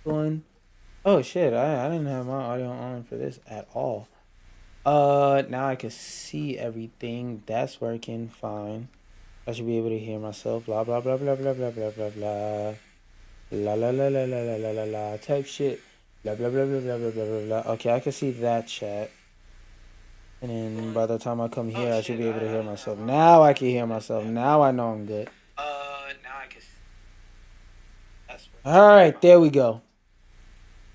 One. Oh shit, I didn't have my audio on for this at all. Now I can see everything. That's working fine. I should be able to hear myself. Blah blah blah blah blah blah blah blah blah. La la la la la la la la la type shit. Blah blah blah blah blah blah blah blah blah. Okay, I can see that chat. And then by the time I come here, I should be able to hear myself. Now I can hear myself. Now I know I'm good. Now I can. All right, there we go.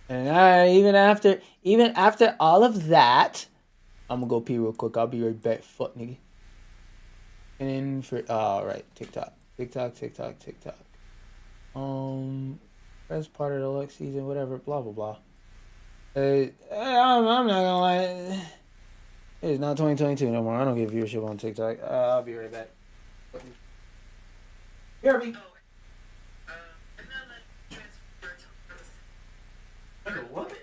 And even after all of that, I'm gonna go pee real quick. I'll be right back. Fuck nigga. And then for all right, TikTok. That's part of the Lex season, whatever. Blah blah blah. I'm not gonna lie. It's not 2022 no more. I don't get viewership on TikTok. I'll be right back. Hear me? What?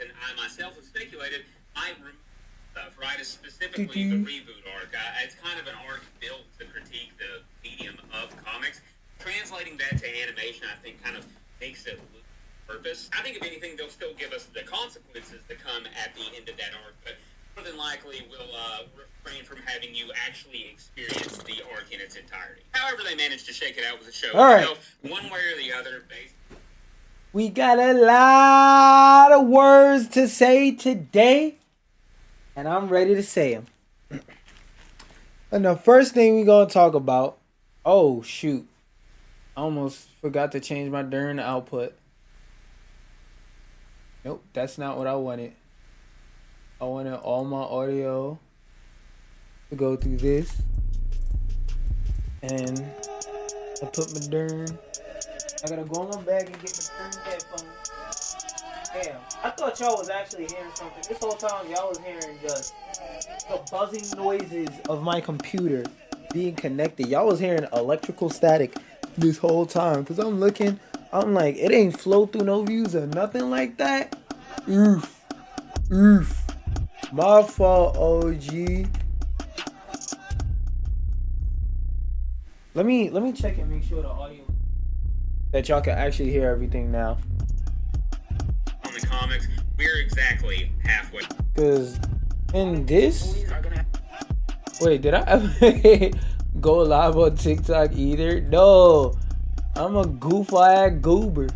And I myself have speculated might remove stuff, right? Specifically the reboot arc. It's kind of an arc built to critique the medium of comics. Translating that to animation, I think, kind of makes it lose purpose. I think if anything, they'll still give us the consequences that come at the end of that arc, but more than likely will refrain from having you actually experience the arc in its entirety. However, they managed to shake it out with the show. All right. So, one way or the other, basically. We got a lot of words to say today, and I'm ready to say them. And the first thing we're going to talk about, oh, shoot. I almost forgot to change my darn output. Nope, that's not what I wanted. I wanted all my audio to go through this. And I put my darn... I gotta go on my bag and get my darn headphones. Damn, I thought y'all was actually hearing something. This whole time y'all was hearing just the buzzing noises of my computer being connected. Y'all was hearing electrical static this whole time. Because I'm looking, I'm like, it ain't flow through no views or nothing like that. Oof. My fault, OG. Let me check and make sure the audio that y'all can actually hear everything now. On the comics, we're exactly halfway. Cause in this, wait, did I ever go live on TikTok either? No, I'm a goof-eyed goober.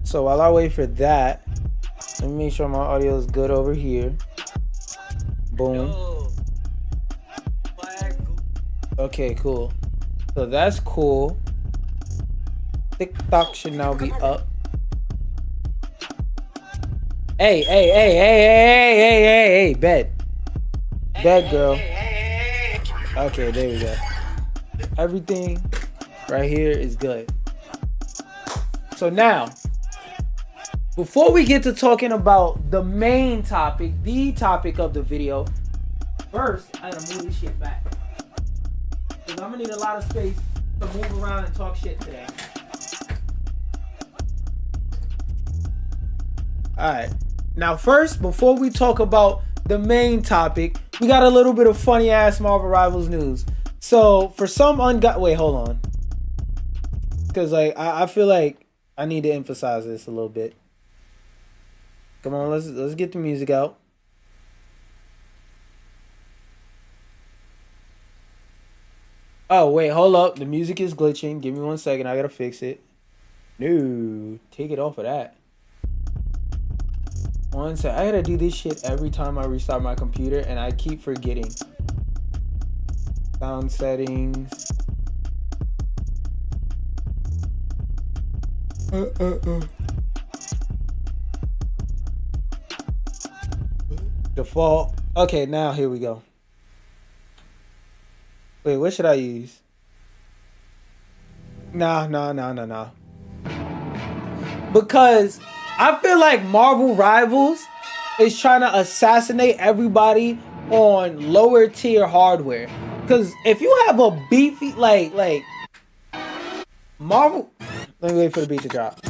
So while I wait for that, let me make sure my audio is good over here. Boom. Okay, cool. So that's cool. TikTok should now be up. Hey, bed, girl. Okay, there we go. Everything right here is good. So now, before we get to talking about the main topic, the topic of the video, first, I gotta move this shit back. Because I'm gonna need a lot of space to move around and talk shit today. Alright. Now first, before we talk about the main topic, we got a little bit of funny ass Marvel Rivals news. So for some wait, hold on. Because like I feel like I need to emphasize this a little bit. Come on, let's get the music out. Oh wait, hold up. The music is glitching. Give me 1 second. I gotta fix it. No, take it off of that. 1 sec. I gotta do this shit every time I restart my computer, and I keep forgetting. Sound settings. Default. Okay, now here we go. Wait, what should I use? Nah. Because I feel like Marvel Rivals is trying to assassinate everybody on lower tier hardware. Because if you have a beefy, like Marvel... Let me wait for the beat to drop.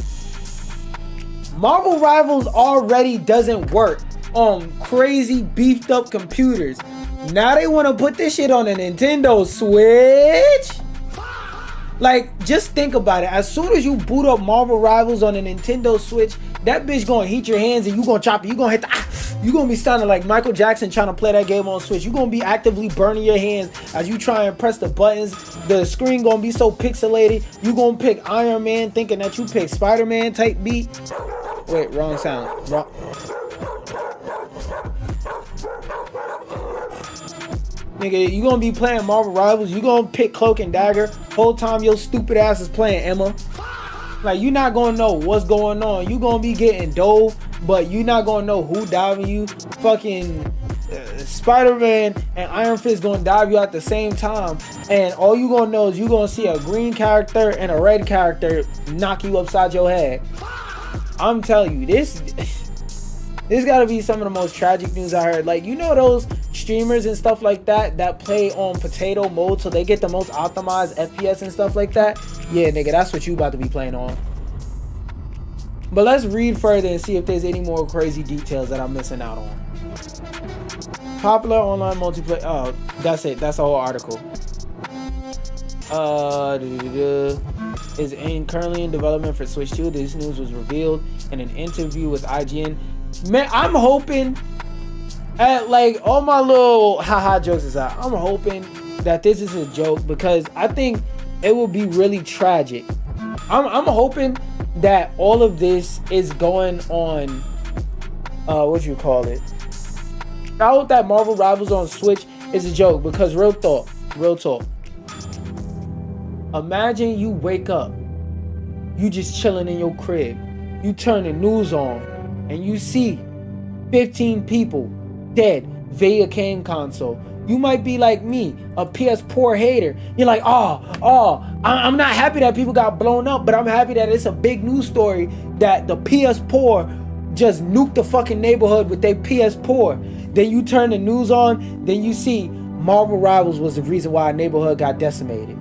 Marvel Rivals already doesn't work on crazy beefed up computers. Now they want to put this shit on a Nintendo Switch? Like, just think about it. As soon as you boot up Marvel Rivals on a Nintendo Switch, that bitch gonna heat your hands and you gonna chop it. You gonna hit the you gonna be sounding like Michael Jackson trying to play that game on Switch. You gonna be actively burning your hands as you try and press the buttons. The screen gonna be so pixelated. You gonna pick Iron Man thinking that you pick Spider-Man type beat. Wait, wrong sound. Wrong. Nigga, you gonna be playing Marvel Rivals. You gonna pick Cloak and Dagger. Whole time your stupid ass is playing Emma. Like, you not gonna know what's going on. You gonna be getting dove, but you not gonna know who diving you. Fucking Spider-Man and Iron Fist gonna dive you at the same time, and all you gonna know is you gonna see a green character and a red character knock you upside your head. I'm telling you, this gotta be some of the most tragic news I heard. Like, you know those streamers and stuff like that play on potato mode so they get the most optimized FPS and stuff like that? Yeah, nigga, that's what you about to be playing on. But let's read further and see if there's any more crazy details that I'm missing out on. Popular online multiplayer. Oh, that's it. That's the whole article. Is currently in development for Switch 2. This news was revealed in an interview with IGN. Man, I'm hoping, at like all my little haha jokes aside, I'm hoping that this is a joke, because I think it will be really tragic. I'm hoping that all of this is going on, what you call it? I hope that Marvel Rivals on Switch is a joke, because real talk. Imagine you wake up, you just chilling in your crib, you turn the news on, and you see 15 people dead via game console. You might be like me, a PS4 hater. You're like, I'm not happy that people got blown up, but I'm happy that it's a big news story that the PS4 just nuked the fucking neighborhood with their PS4. Then you turn the news on, then you see Marvel Rivals was the reason why a neighborhood got decimated.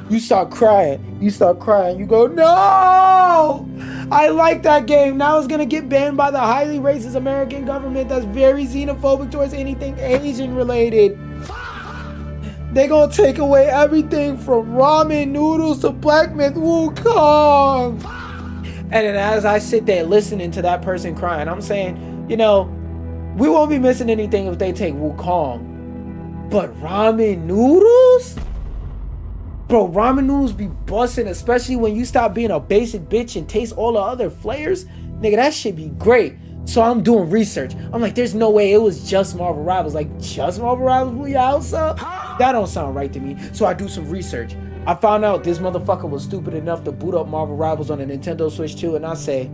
You start crying. You go, no! I like that game. Now it's gonna get banned by the highly racist American government that's very xenophobic towards anything Asian related. They gonna take away everything from ramen noodles to Black Myth Wukong. And then as I sit there listening to that person crying, I'm saying, you know, we won't be missing anything if they take Wukong. But ramen noodles? Bro, ramen noodles be busting, especially when you stop being a basic bitch and taste all the other flavors. Nigga, that shit be great. So I'm doing research. I'm like, there's no way it was just Marvel Rivals. Like, just Marvel Rivals blew your house up? That don't sound right to me. So I do some research. I found out this motherfucker was stupid enough to boot up Marvel Rivals on a Nintendo Switch 2. And I say,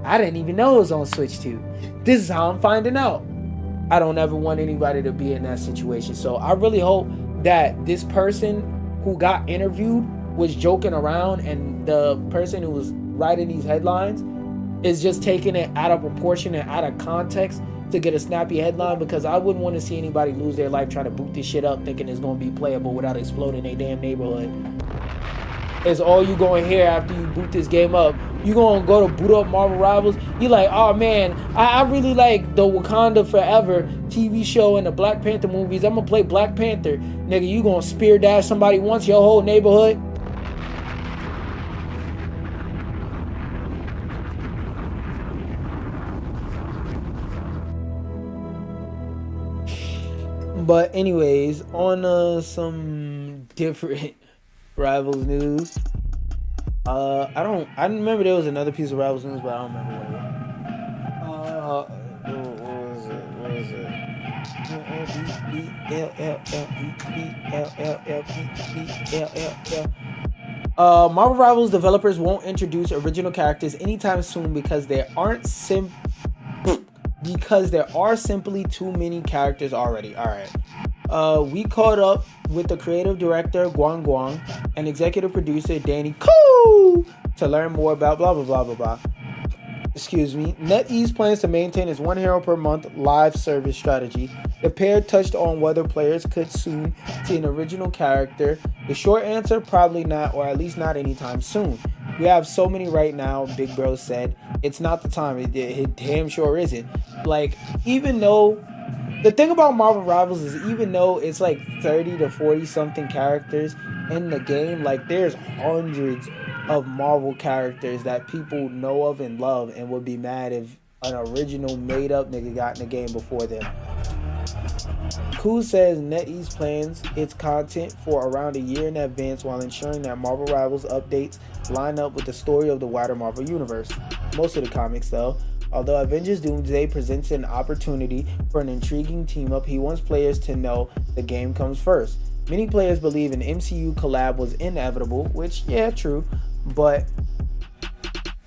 I didn't even know it was on Switch 2. This is how I'm finding out. I don't ever want anybody to be in that situation. So I really hope that this person who got interviewed was joking around, and the person who was writing these headlines is just taking it out of proportion and out of context to get a snappy headline, because I wouldn't want to see anybody lose their life trying to boot this shit up thinking it's going to be playable without exploding a damn neighborhood. It's all you going to hear after you boot this game up. You going to go to boot up Marvel Rivals. You like, oh man, I really like the Wakanda Forever TV show and the Black Panther movies. I'm going to play Black Panther. Nigga, you going to spear dash somebody once, your whole neighborhood? But anyways, on some different Rivals news. I remember there was another piece of Rivals news, but I don't remember what was it? Marvel Rivals developers won't introduce original characters anytime soon because there are simply too many characters already. Alright. We caught up with the creative director Guang Guang and executive producer Danny Koo to learn more about blah blah blah blah blah. Excuse me. NetEase plans to maintain its 1 hero per month live service strategy. The pair touched on whether players could soon see an original character. The short answer, probably not, or at least not anytime soon. We have so many right now, Big Bro said. It's not the time. It damn sure isn't. Like, even though the thing about Marvel Rivals is, even though it's like 30 to 40 something characters in the game, like there's hundreds of Marvel characters that people know of and love and would be mad if an original made up nigga got in the game before them. Koo says NetEase plans its content for around a year in advance while ensuring that Marvel Rivals updates line up with the story of the wider Marvel universe. Most of the comics though. Although Avengers Doomsday presents an opportunity for an intriguing team-up, he wants players to know the game comes first. Many players believe an MCU collab was inevitable, which, yeah, true, but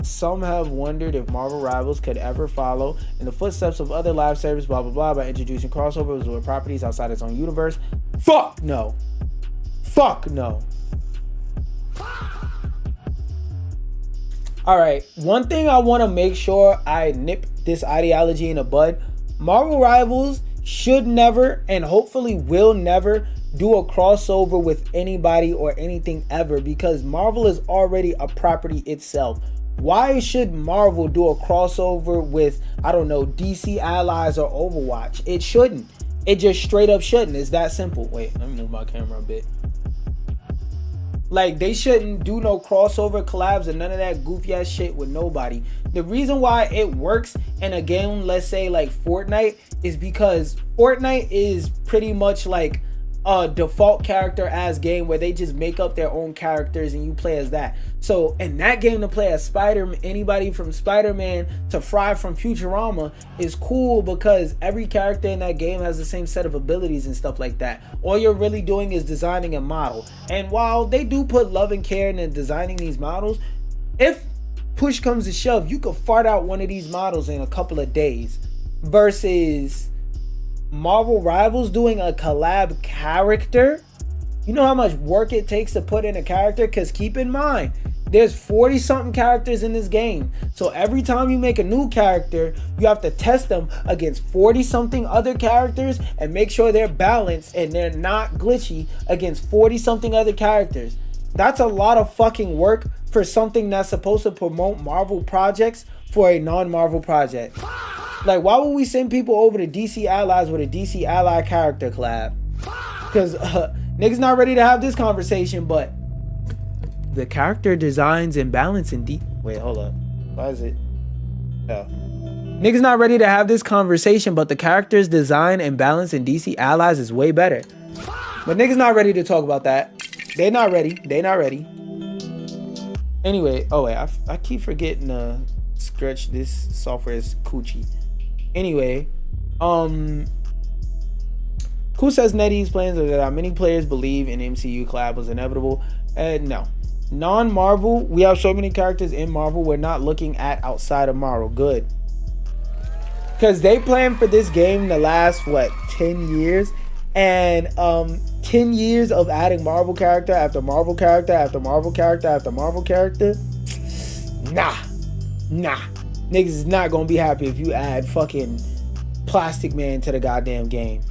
some have wondered if Marvel Rivals could ever follow in the footsteps of other live service blah blah blah by introducing crossovers with properties outside its own universe. Fuck no. Fuck no. Alright, one thing I want to make sure I nip this ideology in the bud. Marvel Rivals should never, and hopefully will never, do a crossover with anybody or anything ever, because Marvel is already a property itself. Why should Marvel do a crossover with, I don't know, DC Allies or Overwatch? It shouldn't. It just straight up shouldn't. It's that simple. Wait, let me move my camera a bit. Like, they shouldn't do no crossover collabs and none of that goofy ass shit with nobody. The reason why it works in a game, let's say like Fortnite, is because Fortnite is pretty much like a default character as game where they just make up their own characters and you play as that. So in that game, to play as anybody from Spider-Man to Fry from Futurama is cool because every character in that game has the same set of abilities and stuff like that. All you're really doing is designing a model. And while they do put love and care into designing these models, if push comes to shove, you could fart out one of these models in a couple of days versus Marvel Rivals doing a collab character. You know how much work it takes to put in a character? Because keep in mind, there's 40 something characters in this game. So every time you make a new character, you have to test them against 40 something other characters and make sure they're balanced and they're not glitchy against 40 something other characters. That's a lot of fucking work for something that's supposed to promote Marvel projects for a non-Marvel project. Like, why would we send people over to DC Allies with a DC Ally character collab? Because niggas not ready to have this conversation, but the character designs and balance in wait, hold up. Why is it? Oh. Niggas not ready to have this conversation, but the character's design and balance in DC Allies is way better. But niggas not ready to talk about that. They not ready. They not ready. Anyway, oh wait, I keep forgetting to scratch this software is coochie. Anyway, who says NetEase's plans are that many players believe an MCU collab was inevitable? No. Non-Marvel, we have so many characters in Marvel we're not looking at outside of Marvel. Good. Because they planned for this game to last, what, 10 years? And 10 years of adding Marvel character after Marvel character after Marvel character after Marvel character? Nah. Niggas is not gonna be happy if you add fucking Plastic Man to the goddamn game.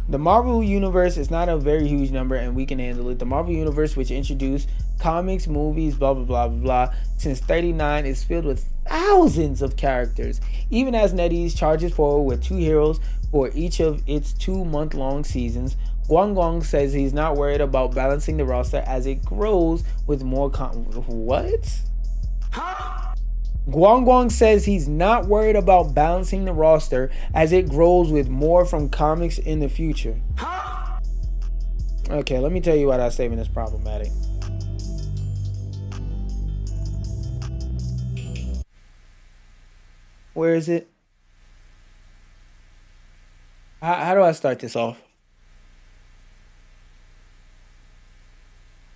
The Marvel Universe is not a very huge number and we can handle it. The Marvel Universe, which introduced comics, movies, blah, blah, blah, blah, blah, since 39 is filled with thousands of characters. Even as NetEase charges forward with 2 heroes for each of its 2-month-long seasons, Guang says he's not worried about balancing the roster as it grows with more what? Guang says he's not worried about balancing the roster as it grows with more from comics in the future. Okay, let me tell you why that statement is problematic. Where is it? How do I start this off?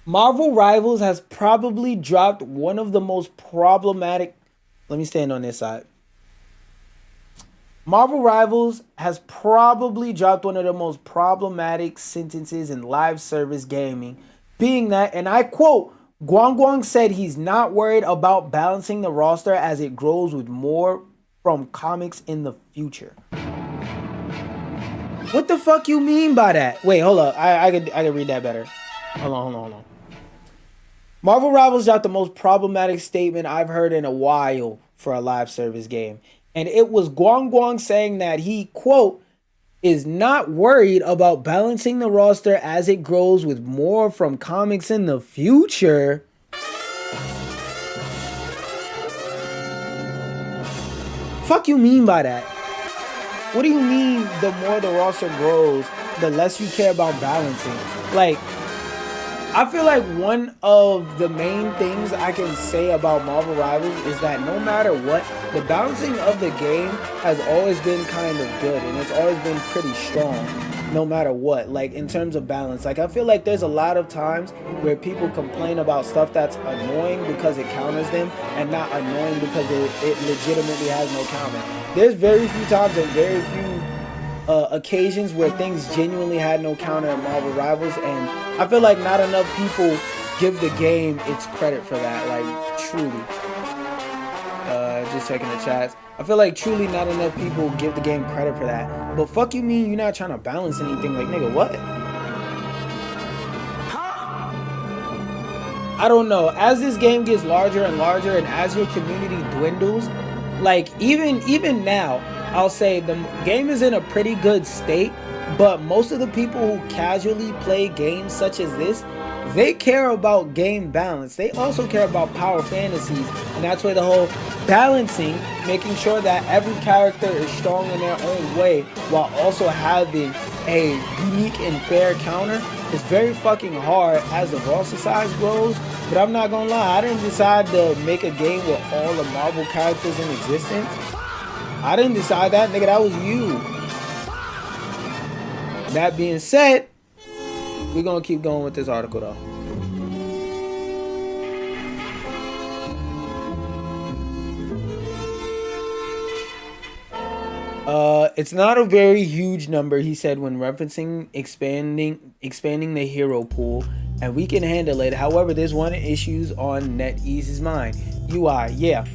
Marvel Rivals has probably dropped one of the most problematic... Let me stand on this side. Marvel Rivals has probably dropped one of the most problematic sentences in live service gaming, being that, and I quote, Guang said he's not worried about balancing the roster as it grows with more from comics in the future. What the fuck you mean by that? Wait, hold up. I could read that better. Hold on. Marvel Rivals dropped the most problematic statement I've heard in a while for a live service game. And it was Guang saying that he, quote, is not worried about balancing the roster as it grows with more from comics in the future. Fuck you mean by that? What do you mean the more the roster grows, the less you care about balancing? Like, I feel like one of the main things I can say about Marvel Rivals is that no matter what, the balancing of the game has always been kind of good and it's always been pretty strong no matter what, like in terms of balance. Like I feel like there's a lot of times where people complain about stuff that's annoying because it counters them and not annoying because it legitimately has no counter. There's very few times and very few occasions where things genuinely had no counter in Marvel Rivals, and I feel like not enough people give the game its credit for that, like truly. Just checking the chats. I feel like truly not enough people give the game credit for that. But fuck you mean you're not trying to balance anything? Like, nigga, what? I don't know. As this game gets larger and larger and as your community dwindles, like even now, I'll say the game is in a pretty good state, but most of the people who casually play games such as this, they care about game balance. They also care about power fantasies, and that's where the whole balancing, making sure that every character is strong in their own way while also having a unique and fair counter is very fucking hard as the roster size grows. But I'm not gonna lie, I didn't decide to make a game with all the Marvel characters in existence. I didn't decide that, nigga, that was you. That being said, we're gonna keep going with this article though. It's not a very huge number, he said when referencing expanding the hero pool, and we can handle it. However, there's one issue on NetEase's mind. UI, yeah.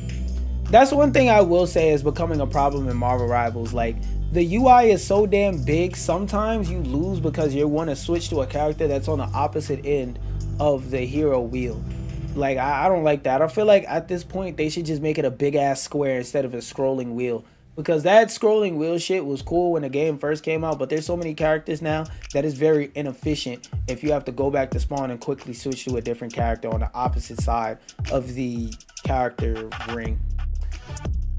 That's one thing I will say is becoming a problem in Marvel Rivals. Like, the UI is so damn big, sometimes you lose because you want to switch to a character that's on the opposite end of the hero wheel. Like, I don't like that. I feel like at this point they should just make it a big ass square instead of a scrolling wheel, because that scrolling wheel shit was cool when the game first came out, but there's so many characters now that is very inefficient if you have to go back to spawn and quickly switch to a different character on the opposite side of the character ring.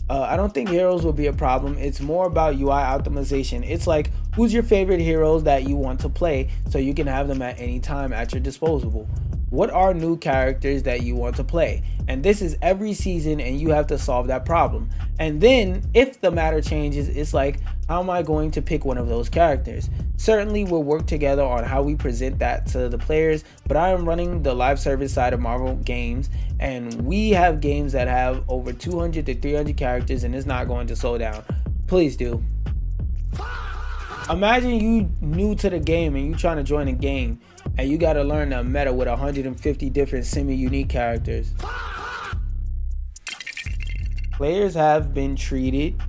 I don't think heroes will be a problem. It's more about UI optimization. It's like, who's your favorite heroes that you want to play so you can have them at any time at your disposal? What are new characters that you want to play? And this is every season, and you have to solve that problem. And then if the matter changes, it's like, how am I going to pick one of those characters? Certainly we'll work together on how we present that to the players, but I am running the live service side of Marvel games, and we have games that have over 200 to 300 characters, and it's not going to slow down. Please do. Imagine you new to the game and you trying to join a game and you got to learn the meta with 150 different semi-unique characters. Players have been treated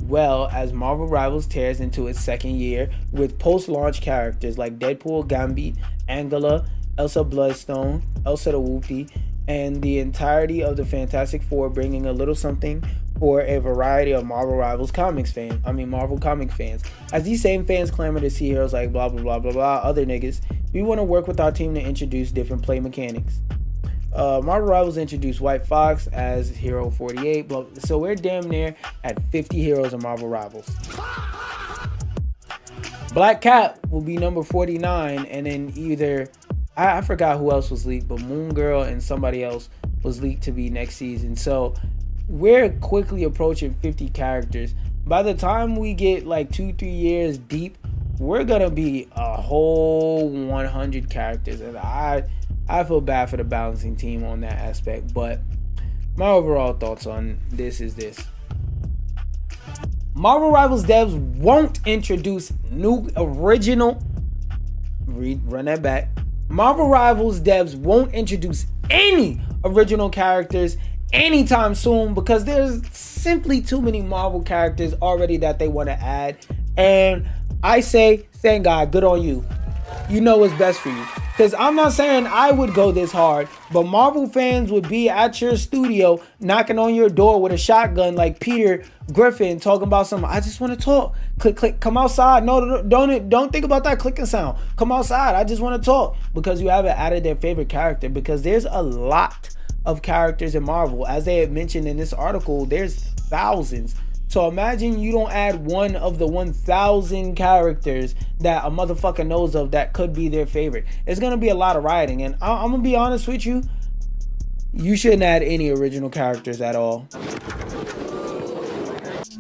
well as Marvel Rivals tears into its second year with post-launch characters like Deadpool, Gambit, Angela, Elsa Bloodstone, Elsa the Whoopie, and the entirety of the Fantastic Four, bringing a little something for a variety of Marvel Rivals Marvel comic fans. As these same fans clamor to see heroes like blah blah blah blah blah other niggas, we want to work with our team to introduce different play mechanics. Marvel Rivals introduced White Fox as Hero 48, so we're damn near at 50 heroes in Marvel Rivals. Black Cat will be number 49, and then either I forgot who else was leaked, but Moon Girl and somebody else was leaked to be next season. So we're quickly approaching 50 characters. By the time we get like 2-3 years deep, we're gonna be a whole 100 characters, and I feel bad for the balancing team on that aspect. But my overall thoughts on this is this: Marvel Rivals devs won't introduce new original. Run that back. Marvel Rivals devs won't introduce any original characters anytime soon, because there's simply too many Marvel characters already that they want to add. And I say, thank God, good on you. You know what's best for you. Because I'm not saying I would go this hard, but Marvel fans would be at your studio knocking on your door with a shotgun like Peter Griffin talking about something. I just want to talk. Click, click, come outside. No, don't think about that clicking sound. Come outside. I just want to talk. Because you haven't added their favorite character. Because there's a lot of characters in Marvel. As they had mentioned in this article, there's thousands. So imagine you don't add one of the 1,000 characters that a motherfucker knows of that could be their favorite. It's going to be a lot of writing. And I'm going to be honest with you. You shouldn't add any original characters at all.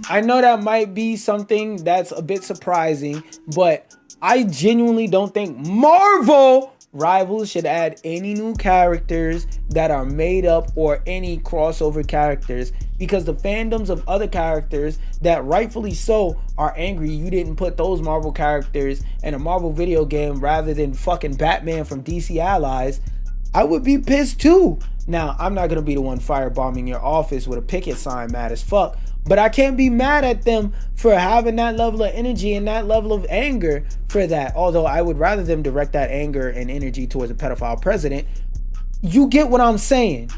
I know that might be something that's a bit surprising, but I genuinely don't think Marvel Rivals should add any new characters that are made up or any crossover characters, because the fandoms of other characters that rightfully so are angry you didn't put those Marvel characters in a Marvel video game rather than fucking Batman from DC Allies. I would be pissed too. Now, I'm not gonna be the one firebombing your office with a picket sign mad as fuck, but I can't be mad at them for having that level of energy and that level of anger for that. Although I would rather them direct that anger and energy towards a pedophile president. You get what I'm saying?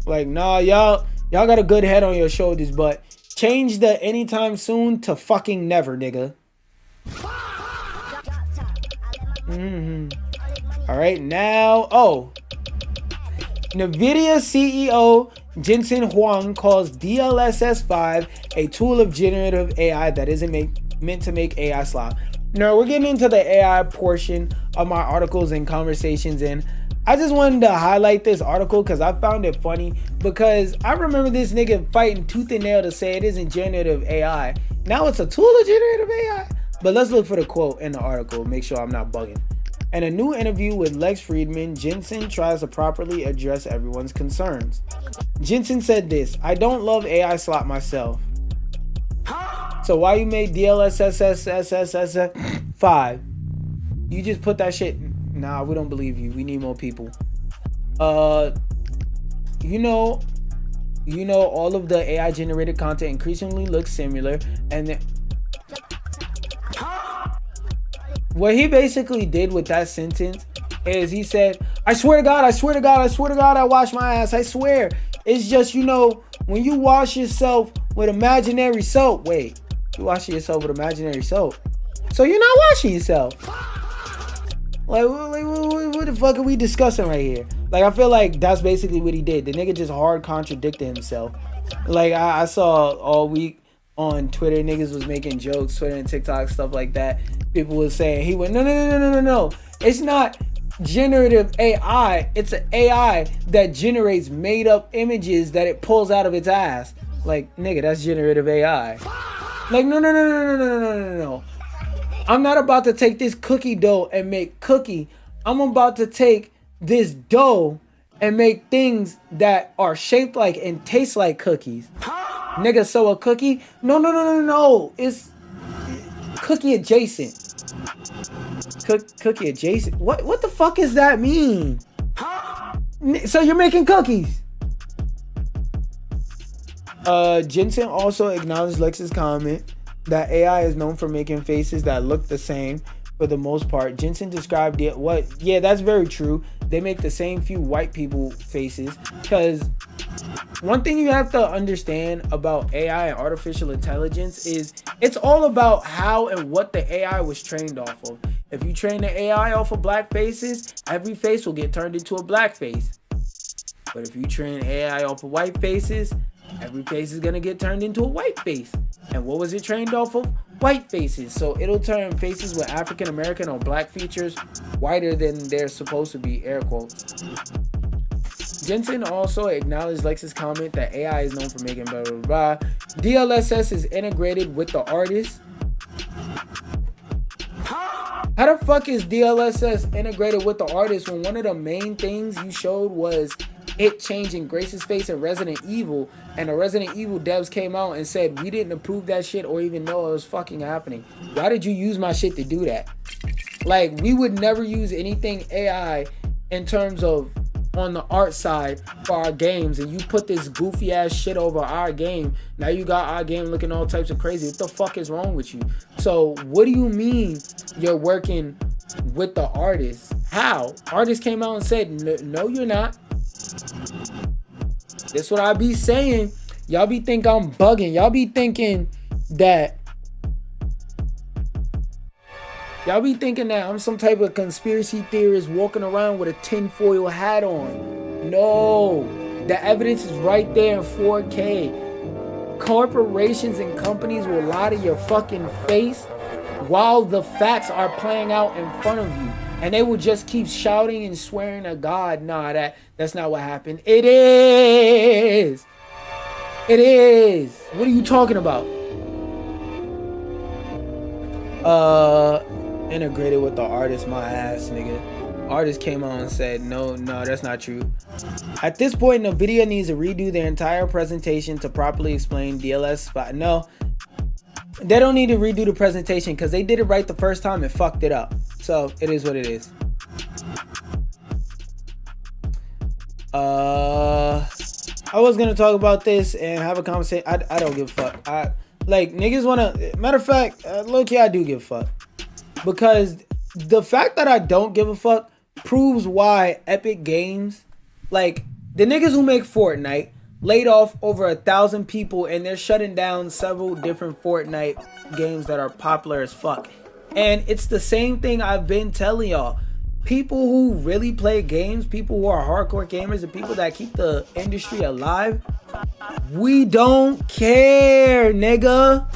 Like, nah, y'all got a good head on your shoulders, but change the anytime soon to fucking never, nigga. All right, now, NVIDIA CEO Jensen Huang calls DLSS 5 a tool of generative AI that isn't meant to make AI slop. Now, we're getting into the AI portion of my articles and conversations, and I just wanted to highlight this article because I found it funny, because I remember this nigga fighting tooth and nail to say it isn't generative AI. Now it's a tool of generative AI. But let's look for the quote in the article, make sure I'm not bugging. In a new interview with Lex Friedman, Jensen tries to properly address everyone's concerns. Jensen said this: I don't love AI slop myself. So why you made DLSS 5? You just put that shit. Nah, we don't believe you. We need more people. You know, all of the AI generated content increasingly looks similar, and what he basically did with that sentence is he said, I swear to God, I swear to God, I swear to God, I wash my ass. I swear. It's just, you know, when you wash yourself with imaginary soap. Wait, you washing yourself with imaginary soap. So you're not washing yourself. Like what the fuck are we discussing right here? Like, I feel like that's basically what he did. The nigga just hard contradicted himself. Like, I saw all week on Twitter, niggas was making jokes, Twitter and TikTok, stuff like that. People was saying, he went, no. It's not generative AI. It's an AI that generates made up images that it pulls out of its ass. Like, nigga, that's generative AI. Like, no. I'm not about to take this cookie dough and make cookie. I'm about to take this dough and make things that are shaped like and taste like cookies. Nigga, so a cookie? No. It's cookie adjacent. Cookie adjacent? What the fuck does that mean? So you're making cookies? Jensen also acknowledged Lex's comment that AI is known for making faces that look the same for the most part. Jensen described it. Yeah, that's very true. They make the same few white people faces. Because one thing you have to understand about AI and artificial intelligence is it's all about how and what the AI was trained off of. If you train the AI off of black faces, every face will get turned into a black face. But if you train AI off of white faces, every face is gonna get turned into a white face. And what was it trained off of? White faces. So it'll turn faces with African American or black features whiter than they're supposed to be, air quotes. Jensen also acknowledged Lex's comment that AI is known for making blah blah blah. DLSS is integrated with the artist. How the fuck is DLSS integrated with the artist when one of the main things you showed was it changing Grace's face in Resident Evil, and the Resident Evil devs came out and said we didn't approve that shit or even know it was fucking happening? Why did you use my shit to do that? Like, we would never use anything AI in terms of on the art side for our games, and you put this goofy ass shit over our game. Now you got our game looking all types of crazy. What the fuck is wrong with you? So what do you mean you're working with the artist? How? Artist came out and said, no, you're not. That's what I be saying. Y'all be think I'm bugging. Y'all be thinking that I'm some type of conspiracy theorist walking around with a tinfoil hat on. No, the evidence is right there in 4K. Corporations and companies will lie to your fucking face while the facts are playing out in front of you. And they will just keep shouting and swearing to God, nah, that's not what happened. It is. What are you talking about? Integrated with the artist, my ass, nigga. Artist came on and said, no, that's not true. At this point, NVIDIA needs to redo their entire presentation to properly explain DLS spot. No, they don't need to redo the presentation because they did it right the first time and fucked it up. So it is what it is. I was gonna talk about this and have a conversation. I don't give a fuck. Like, niggas wanna. Matter of fact, low-key, I do give a fuck, because the fact that I don't give a fuck proves why Epic Games, like the niggas who make Fortnite, laid off over 1,000 people, and they're shutting down several different Fortnite games that are popular as fuck. And it's the same thing I've been telling y'all. People who really play games, people who are hardcore gamers, and people that keep the industry alive, we don't care, nigga.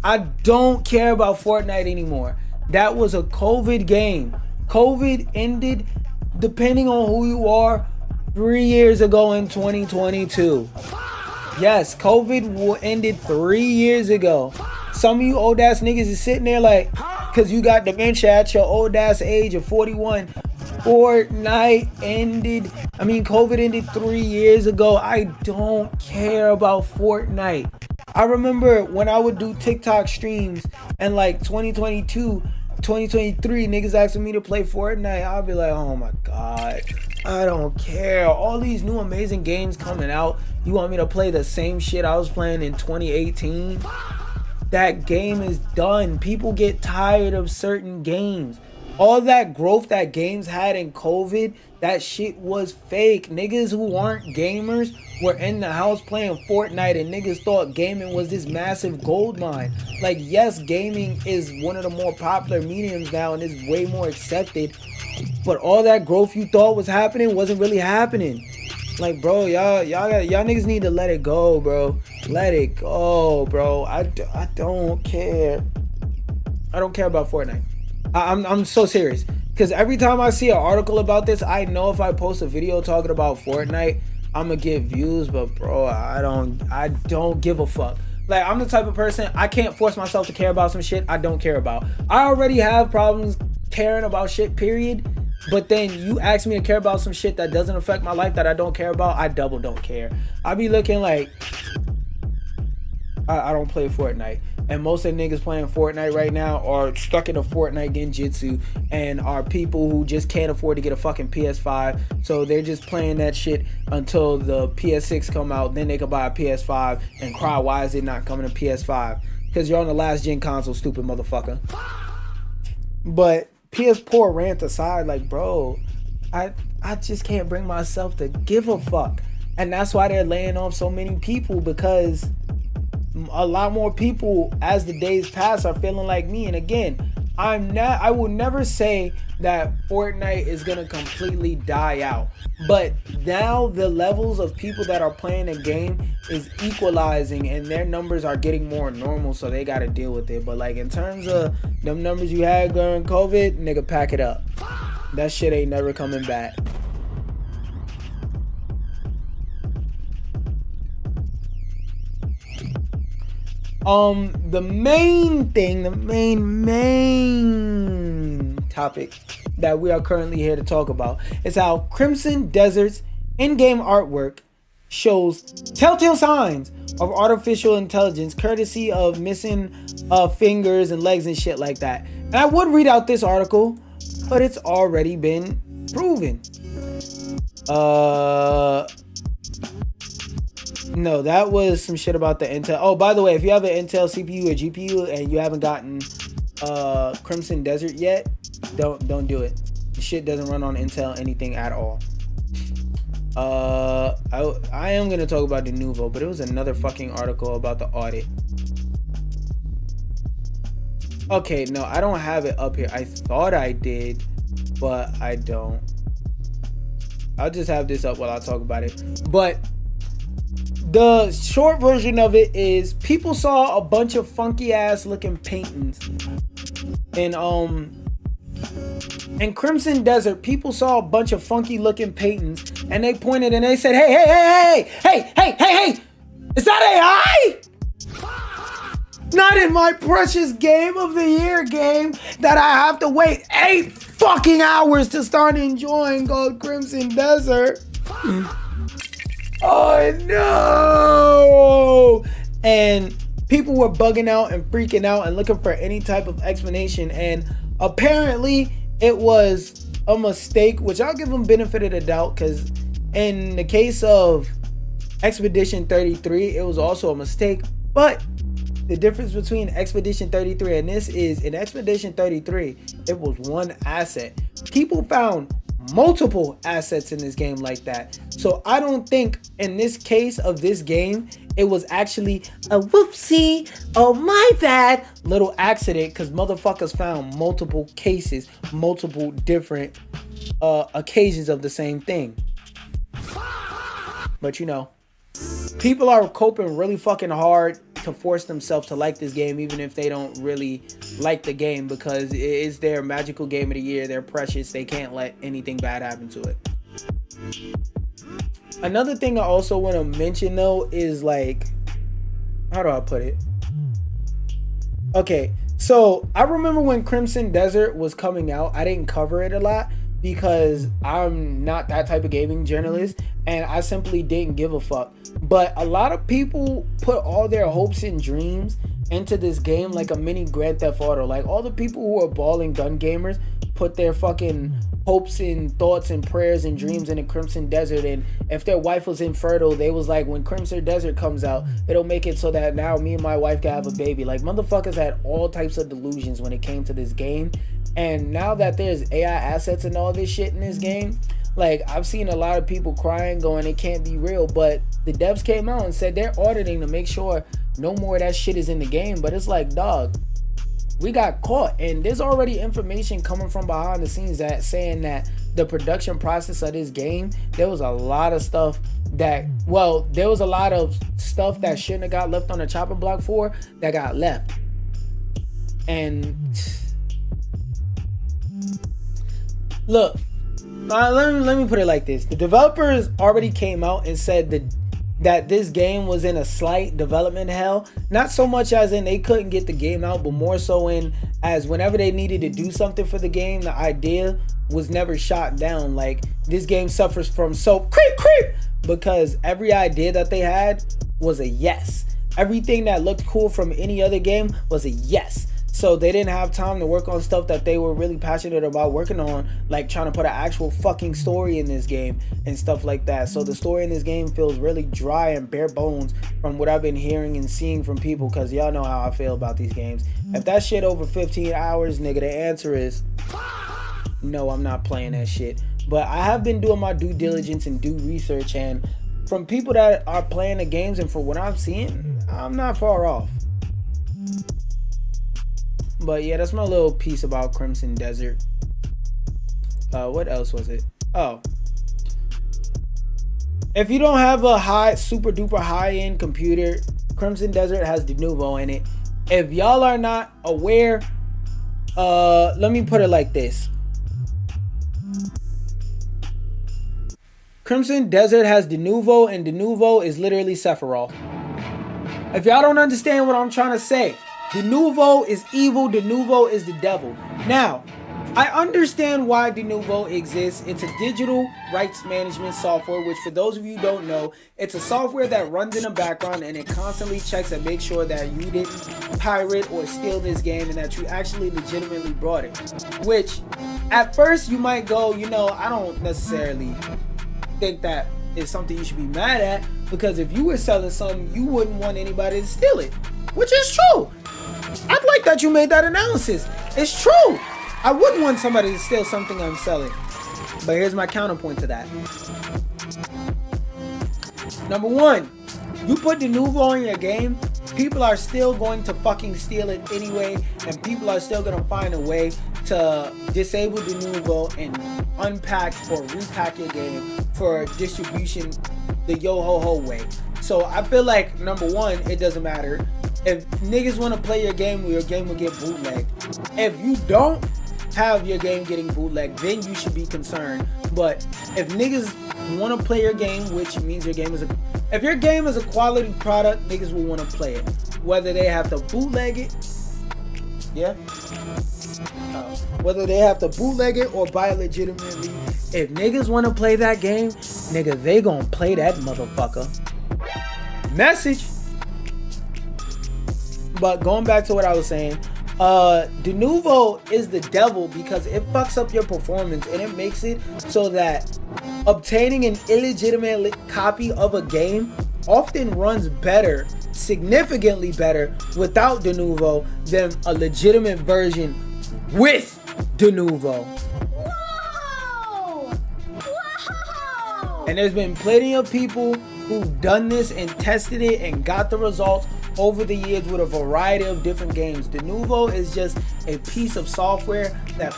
I don't care about Fortnite anymore. That was a COVID game. COVID ended, depending on who you are, 3 years ago in 2022. Yes, COVID ended 3 years ago. Some of you old ass niggas is sitting there like, cause you got dementia at your old ass age of 41. COVID ended 3 years ago. I don't care about Fortnite. I remember when I would do TikTok streams and like 2022, 2023, niggas asking me to play Fortnite. I'll be like, oh my God, I don't care. All these new amazing games coming out. You want me to play the same shit I was playing in 2018? That game is done. People get tired of certain games. All that growth that games had in COVID, that shit was fake. Niggas who aren't gamers were in the house playing Fortnite, and niggas thought gaming was this massive gold mine. Like, yes, gaming is one of the more popular mediums now and is way more accepted, but all that growth you thought was happening wasn't really happening. Like, bro, y'all niggas need to let it go, bro. Let it go, bro. I don't care. I don't care about Fortnite. I'm so serious, because every time I see an article about this, I know if I post a video talking about Fortnite, I'm gonna get views, but bro, I don't give a fuck. Like, I'm the type of person, I can't force myself to care about some shit I don't care about. I already have problems caring about shit, period. But then you ask me to care about some shit that doesn't affect my life that I don't care about, I double don't care. I be looking like, I don't play Fortnite. And most of the niggas playing Fortnite right now are stuck in a Fortnite genjutsu and are people who just can't afford to get a fucking PS5. So they're just playing that shit until the PS6 come out. Then they can buy a PS5 and cry, why is it not coming to PS5? Because you're on the last gen console, stupid motherfucker. But PS4 rant aside, like, bro, I just can't bring myself to give a fuck. And that's why they're laying off so many people, because a lot more people as the days pass are feeling like me. And again, I will never say that Fortnite is gonna completely die out, but now the levels of people that are playing the game is equalizing and their numbers are getting more normal, so they gotta deal with it. But like, in terms of them numbers you had during COVID, nigga, pack it up. That shit ain't never coming back. The main thing, the main topic that we are currently here to talk about is how Crimson Desert's in-game artwork shows telltale signs of artificial intelligence, courtesy of missing fingers and legs and shit like that. And I would read out this article, but it's already been proven. No, that was some shit about the Intel. Oh, by the way, if you have an Intel CPU or GPU and you haven't gotten Crimson Desert yet, don't do it. The shit doesn't run on Intel anything at all. I am gonna talk about the Nouveau, but it was another fucking article about the audit. Okay, no, I don't have it up here. I thought I did, but I don't. I'll just have this up while I talk about it. But the short version of it is, people saw a bunch of funky ass looking paintings in Crimson Desert. People saw a bunch of funky looking paintings and they pointed and they said, hey, is that AI? Not in my precious game of the year game that I have to wait 8 fucking hours to start enjoying called Crimson Desert. Oh no! And people were bugging out and freaking out and looking for any type of explanation, and apparently it was a mistake, which I'll give them benefit of the doubt, because in the case of Expedition 33 it was also a mistake. But the difference between Expedition 33 and this is, in Expedition 33 it was one asset. People found multiple assets in this game like that. So I don't think in this case of this game it was actually a whoopsie, oh my bad little accident, because motherfuckers found multiple cases, multiple different occasions of the same thing. But you know, people are coping really fucking hard to force themselves to like this game, even if they don't really like the game, because it is their magical game of the year. They're precious. They can't let anything bad happen to it. Another thing I also want to mention though is, like, how do I put it? Okay, so I remember when Crimson Desert was coming out, I didn't cover it a lot because I'm not that type of gaming journalist and I simply didn't give a fuck. But a lot of people put all their hopes and dreams into this game like a mini Grand Theft Auto. Like, all the people who are balling gun gamers put their fucking hopes and thoughts and prayers and dreams in the Crimson Desert, and if their wife was infertile, they was like, when Crimson Desert comes out, it'll make it so that now me and my wife can have a baby. Like, motherfuckers had all types of delusions when it came to this game. And now that there's AI assets and all this shit in this game, like, I've seen a lot of people crying, going, it can't be real. But the devs came out and said they're auditing to make sure no more of that shit is in the game. But it's like, dog, we got caught, and there's already information coming from behind the scenes that saying that the production process of this game, there was a lot of stuff that, well, there was a lot of stuff that shouldn't have got left on the chopping block for that got left. And look, let me put it like this: the developers already came out and said that this game was in a slight development hell. Not so much as in they couldn't get the game out, but more so in as whenever they needed to do something for the game, the idea was never shot down. Like, this game suffers from creep because every idea that they had was a yes. Everything that looked cool from any other game was a yes. So they didn't have time to work on stuff that they were really passionate about working on, like trying to put an actual fucking story in this game and stuff like that. So the story in this game feels really dry and bare bones from what I've been hearing and seeing from people, because y'all know how I feel about these games. If that shit over 15 hours, nigga, the answer is no, I'm not playing that shit. But I have been doing my due diligence and due research, and from people that are playing the games and for what I'm seeing, I'm not far off. But yeah, that's my little piece about Crimson Desert. What else was it? Oh, if you don't have a super duper high-end computer, Crimson Desert has Denuvo in it. If y'all are not aware, let me put it like this: Crimson Desert has Denuvo, and Denuvo is literally Sephiroth. If y'all don't understand what I'm trying to say, Denuvo is evil, Denuvo is the devil. Now, I understand why Denuvo exists. It's a digital rights management software, which for those of you who don't know, it's a software that runs in the background and it constantly checks and makes sure that you didn't pirate or steal this game and that you actually legitimately brought it. Which, at first you might go, you know, I don't necessarily think that is something you should be mad at, because if you were selling something, you wouldn't want anybody to steal it, which is true. I'd like that you made that analysis. It's true. I wouldn't want somebody to steal something I'm selling. But here's my counterpoint to that. Number one, you put Denuvo in your game, people are still going to fucking steal it anyway, and people are still gonna find a way to disable Denuvo and unpack or repack your game for distribution the yo-ho-ho way. So I feel like, number one, it doesn't matter. If niggas want to play your game will get bootlegged. If you don't have your game getting bootlegged, then you should be concerned. But if niggas want to play your game, which means your game is if your game is a quality product, niggas will want to play it. Whether they have to bootleg it, yeah. Whether they have to bootleg it or buy it legitimately, if niggas want to play that game, nigga, they gonna play that motherfucker. Message. But going back to what I was saying, Denuvo is the devil because it fucks up your performance and it makes it so that obtaining an illegitimate copy of a game often runs better, significantly better, without Denuvo than a legitimate version with Denuvo. Whoa! Whoa! And there's been plenty of people who've done this and tested it and got the results over the years with a variety of different games. Denuvo is just a piece of software that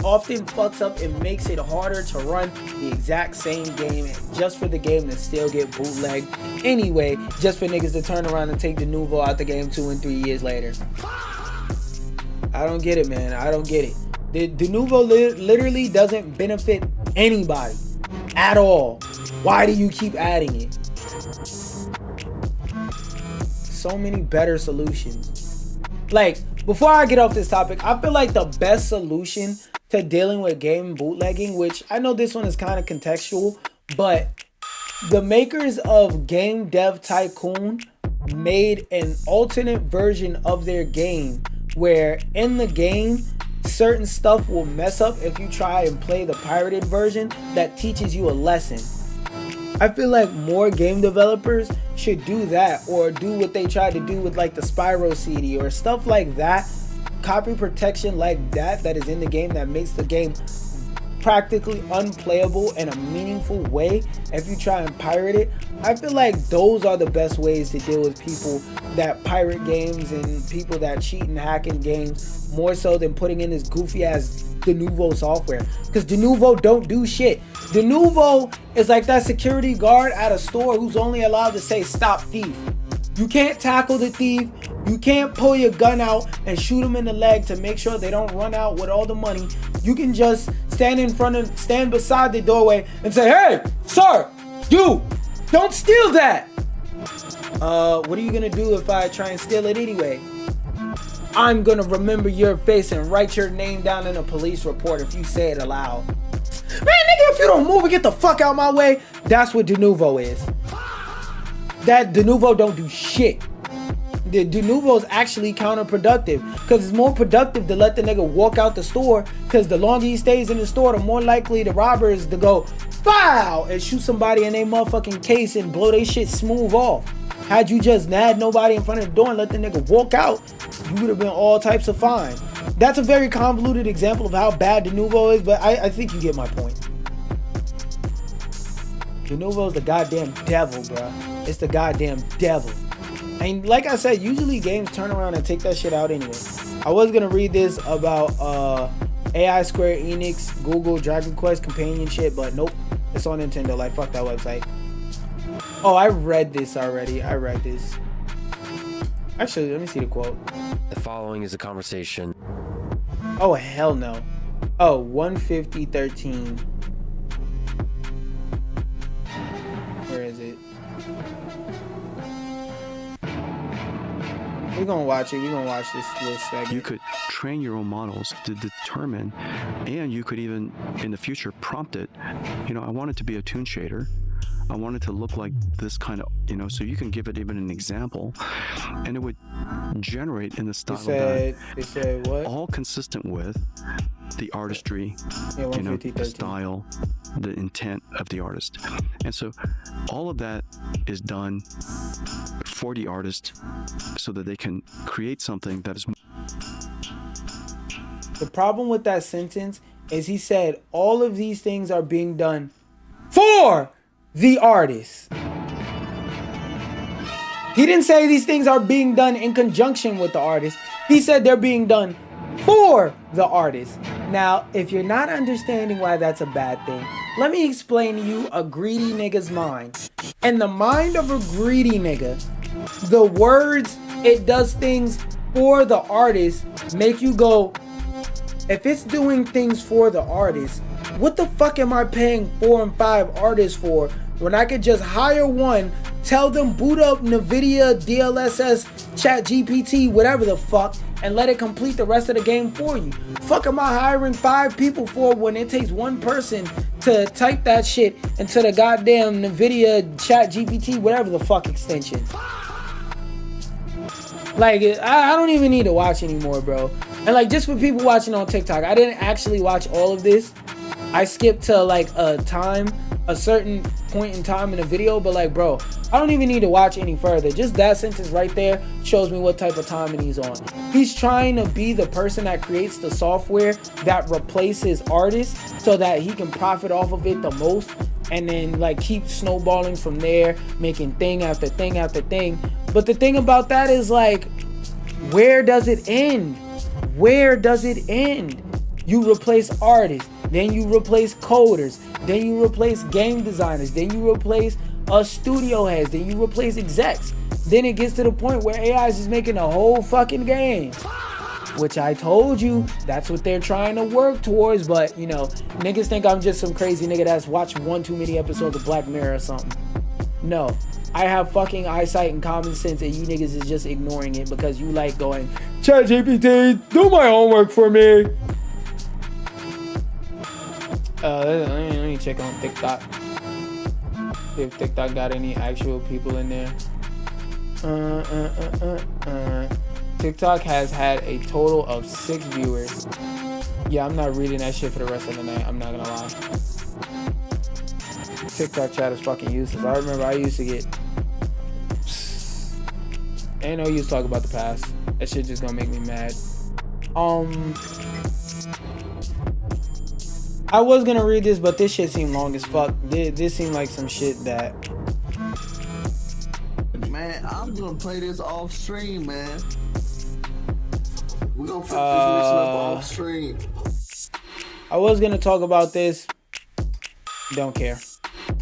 often fucks up and makes it harder to run the exact same game just for the game to still get bootlegged anyway, just for niggas to turn around and take Denuvo out the game 2 and 3 years later. I don't get it, man. I don't get it. The Denuvo literally doesn't benefit anybody at all. Why do you keep adding it? So many better solutions. Like, before I get off this topic, I feel like the best solution to dealing with game bootlegging, which I know this one is kind of contextual, but the makers of Game Dev Tycoon made an alternate version of their game where in the game certain stuff will mess up if you try and play the pirated version that teaches you a lesson. I feel like more game developers should do that, or do what they tried to do with like the Spyro CD or stuff like that. Copy protection like that is in the game that makes the game practically unplayable in a meaningful way if you try and pirate it. I feel like those are the best ways to deal with people that pirate games and people that cheat and hack in games, more so than putting in this goofy ass Denuvo software, because Denuvo don't do shit. Denuvo is like that security guard at a store who's only allowed to say stop thief. You can't tackle the thief. You can't pull your gun out and shoot them in the leg to make sure they don't run out with all the money. You can just stand beside the doorway and say, hey, sir, you don't steal that. What are you gonna do if I try and steal it anyway? I'm gonna remember your face and write your name down in a police report if you say it aloud. Man, nigga, if you don't move and get the fuck out my way, that's what Denuvo is. That Denuvo don't do shit. The Denuvo is actually counterproductive, because it's more productive to let the nigga walk out the store, because the longer he stays in the store, the more likely the robber is to go foul and shoot somebody in their motherfucking case and blow their shit smooth off. Had you just had nobody in front of the door and let the nigga walk out, you would have been all types of fine. That's a very convoluted example of how bad Denuvo is, but I think you get my point. Denuvo is the goddamn devil, bro. It's the goddamn devil. And like I said, usually games turn around and take that shit out anyway. I was gonna read this about AI Square Enix, Google, Dragon Quest, companion shit, but nope. It's on Nintendo. Like, fuck that website. Oh, I read this already. I read this. Actually, let me see the quote. The following is a conversation. Oh, hell no. Oh, 150.13. Where is it? We're gonna watch it. We're gonna watch this little segment. You could train your own models to determine, and you could even in the future prompt it. You know, I want it to be a toon shader. I want it to look like this kind of, you know, so you can give it even an example, and it would generate in the style It said what? all consistent with the artistry, Yeah, you know, 150.13. the style, the intent of the artist. And so all of that is done for the artist so that they can create something that is. The problem with that sentence is he said all of these things are being done for the artist. He didn't say these things are being done in conjunction with the artist. He said they're being done for the artist. Now, if you're not understanding why that's a bad thing, let me explain to you a greedy nigga's mind. In the mind of a greedy nigga, the words "it does things for the artist" make you go, if it's doing things for the artist, what the fuck am I paying 4 and 5 artists for when I could just hire one, tell them boot up NVIDIA, DLSS, ChatGPT, whatever the fuck, and let it complete the rest of the game for you? Fuck am I hiring 5 people for when it takes one person to type that shit into the goddamn NVIDIA, ChatGPT, whatever the fuck extension? Like, I don't even need to watch anymore, bro. And like, just for people watching on TikTok, I didn't actually watch all of this. I skipped to like a certain point in time in the video, but like, bro, I don't even need to watch any further. Just that sentence right there shows me what type of timing he's on. He's trying to be the person that creates the software that replaces artists so that he can profit off of it the most, and then like keep snowballing from there, making thing after thing after thing. But the thing about that is, like, where does it end? Where does it end? You replace artists, then you replace coders, then you replace game designers, then you replace studio heads, then you replace execs. Then it gets to the point where AI is just making a whole fucking game. Which I told you, that's what they're trying to work towards. But, you know, niggas think I'm just some crazy nigga that's watched one too many episodes of Black Mirror or something. No, I have fucking eyesight and common sense, and you niggas is just ignoring it because you like going, ChatGPT, do my homework for me. Let me check on TikTok. See if TikTok got any actual people in there. TikTok has had a total of 6 viewers. Yeah, I'm not reading that shit for the rest of the night. I'm not gonna lie. TikTok chat is fucking useless. I remember I used to get... Ain't no use talking about the past. That shit just gonna make me mad. I was gonna read this, but this shit seemed long as fuck. This seemed like some shit that... Man, I'm gonna play this off stream, man. We're gonna flip this mission up off stream. I was gonna talk about this. Don't care.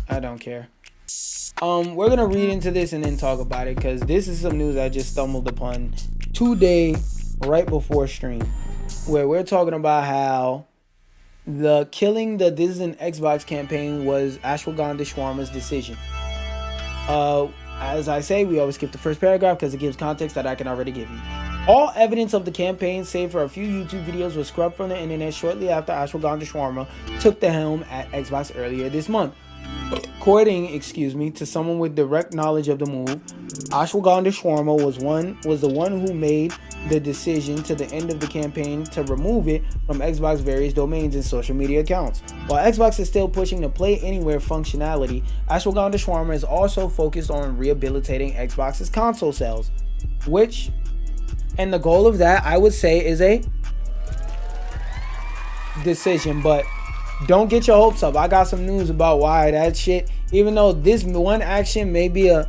I don't care. We're gonna read into this and then talk about it, because this is some news I just stumbled upon today, right before stream, where we're talking about how the killing the This Is an Xbox campaign was Ashwagandha Shawarma's decision. As I say, we always skip the first paragraph because it gives context that I can already give you. All evidence of the campaign, save for a few YouTube videos, was scrubbed from the internet shortly after Ashwagandha Shawarma took the helm at Xbox earlier this month. According, to someone with direct knowledge of the move, Ashwagandha Shawarma was the one who made the decision to the end of the campaign to remove it from Xbox various domains and social media accounts. While Xbox is still pushing the Play Anywhere functionality, Ashwagandha Shawarma is also focused on rehabilitating Xbox's console sales, and the goal of that, I would say, is a decision, but don't get your hopes up. I got some news about why that shit, even though this one action may be the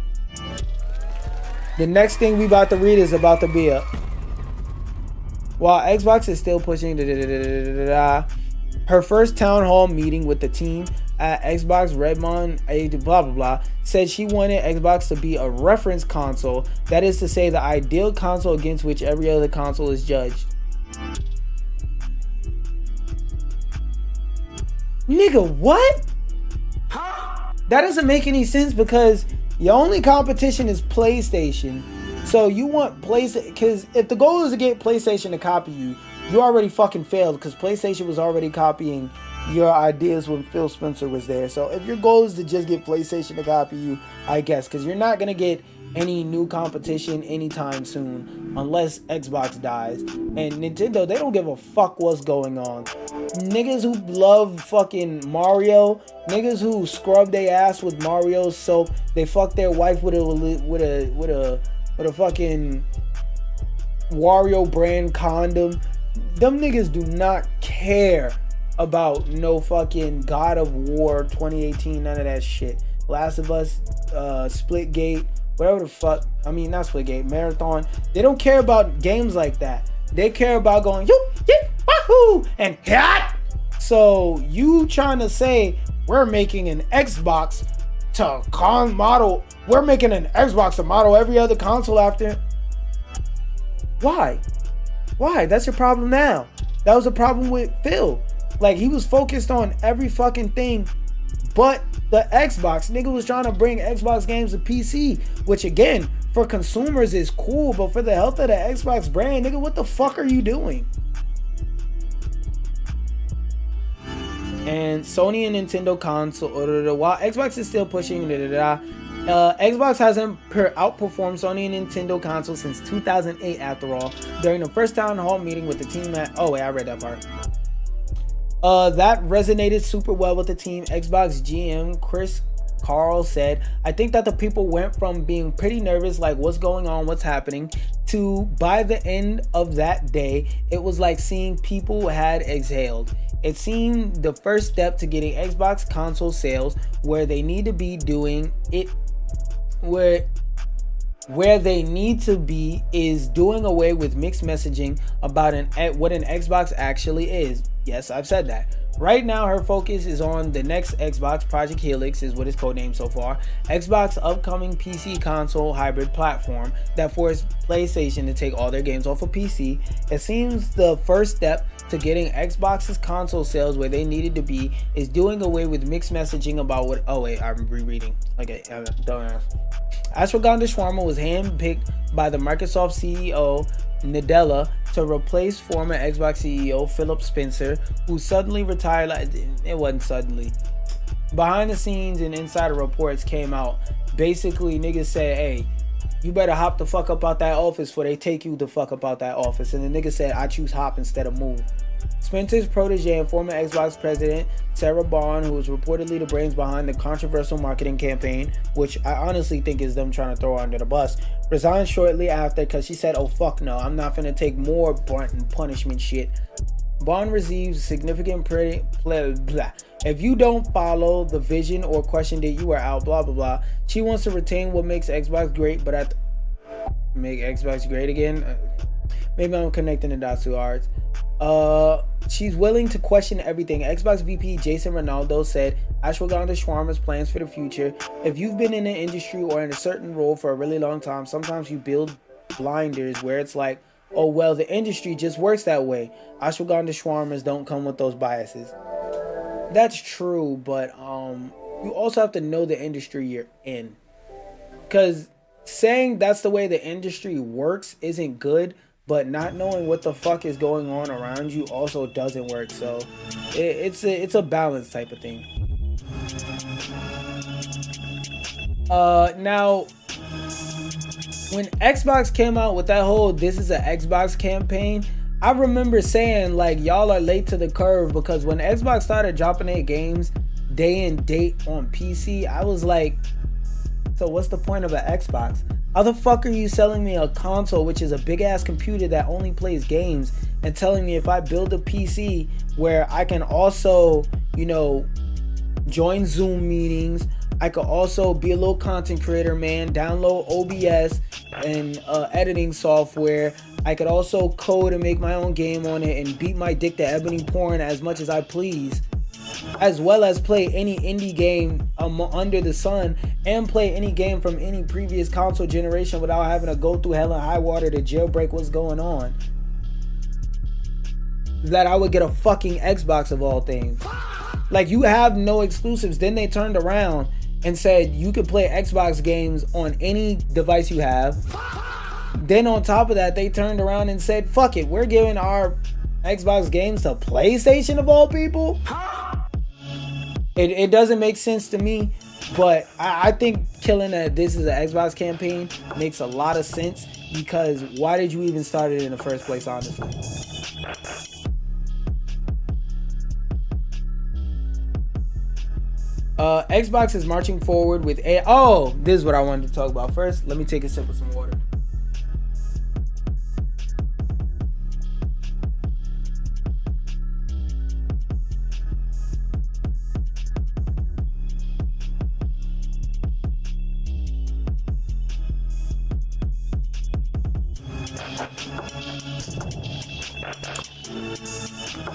next thing we about to read is about to be while Xbox is still pushing her first town hall meeting with the team at Xbox Redmond, blah blah blah, said she wanted Xbox to be a reference console, that is to say the ideal console against which every other console is judged. Nigga, what? That doesn't make any sense, because your only competition is PlayStation. So you want PlayStation, because if the goal is to get PlayStation to copy you, you already fucking failed, because PlayStation was already copying your ideas when Phil Spencer was there. So if your goal is to just get PlayStation to copy you, I guess, because you're not going to get any new competition anytime soon unless Xbox dies. And Nintendo, they don't give a fuck what's going on. Niggas who love fucking Mario, niggas who scrub their ass with Mario's soap, they fuck their wife with a fucking Wario brand condom. Them niggas do not care about no fucking God of War 2018, none of that shit. Last of Us, Splitgate, whatever the fuck. I mean, not Splitgate, Marathon. They don't care about games like that. They care about going, wahoo, and hot. So you trying to say we're making an Xbox to model, we're making an Xbox to model every other console after? Why? That's your problem now. That was a problem with Phil. Like, he was focused on every fucking thing but the Xbox. Nigga was trying to bring Xbox games to PC, which again, for consumers is cool, but for the health of the Xbox brand, nigga, what the fuck are you doing? And Sony and Nintendo console, while Xbox is still pushing, Xbox hasn't outperformed Sony and Nintendo console since 2008 after all. During the first town hall meeting with the team at, I read that part. That resonated super well with the team. Xbox GM Chris Carl said, I think that the people went from being pretty nervous, like what's going on, what's happening, to by the end of that day, it was like seeing people had exhaled. It seemed the first step to getting Xbox console sales where they need to be doing it, where they need to be is doing away with mixed messaging about what an Xbox actually is. Yes, I've said that. Right now, her focus is on the next Xbox. Project Helix is what it's codenamed so far. Xbox upcoming PC console hybrid platform that forced PlayStation to take all their games off of PC. It seems the first step to getting Xbox's console sales where they needed to be is doing away with mixed messaging about what... I'm rereading. Okay, dumbass. Ashwagandha Shawarma was handpicked by the Microsoft CEO Nadella to replace former Xbox CEO Philip Spencer, who suddenly retired. It wasn't suddenly. Behind the scenes and insider reports came out. Basically, niggas said, hey, you better hop the fuck up out that office before they take you the fuck up out that office. And the nigga said, I choose hop instead of move. Spencer's protege and former Xbox president Sarah Bond, who was reportedly the brains behind the controversial marketing campaign, which I honestly think is them trying to throw her under the bus, resigned shortly after because she said, "Oh fuck no, I'm not gonna take more brunt and punishment shit." Bond receives significant if you don't follow the vision or questioned it, you are out, blah blah blah. She wants to retain what makes Xbox great, but make Xbox great again. Maybe I'm connecting the dots too hard. She's willing to question everything. Xbox VP Jason Ronaldo said Ashwagandha Shawarma's plans for the future. If you've been in the industry or in a certain role for a really long time, sometimes you build blinders where it's like, oh well, the industry just works that way. Ashwagandha Shawarmas don't come with those biases. That's true, but you also have to know the industry you're in. Because saying that's the way the industry works isn't good, but not knowing what the fuck is going on around you also doesn't work. So it's a balance type of thing. Now when Xbox came out with that whole "this is an Xbox" campaign, I remember saying like, y'all are late to the curve, because when Xbox started dropping their games day and date on PC, I was like, so what's the point of an Xbox? How the fuck are you selling me a console, which is a big ass computer that only plays games, and telling me if I build a PC where I can also, you know, join Zoom meetings, I could also be a little content creator, man, download OBS and editing software. I could also code and make my own game on it and beat my dick to ebony porn as much as I please, as well as play any indie game under the sun, and play any game from any previous console generation without having to go through hell and high water to jailbreak what's going on. That I would get a fucking Xbox of all things. Like, you have no exclusives. Then they turned around and said you could play Xbox games on any device you have. Then on top of that, they turned around and said, fuck it, we're giving our Xbox games to PlayStation of all people. It doesn't make sense to me, but I think killing "this is an Xbox" campaign makes a lot of sense, because why did you even start it in the first place, honestly? Xbox is marching forward with this is what I wanted to talk about. First, let me take a sip of some water.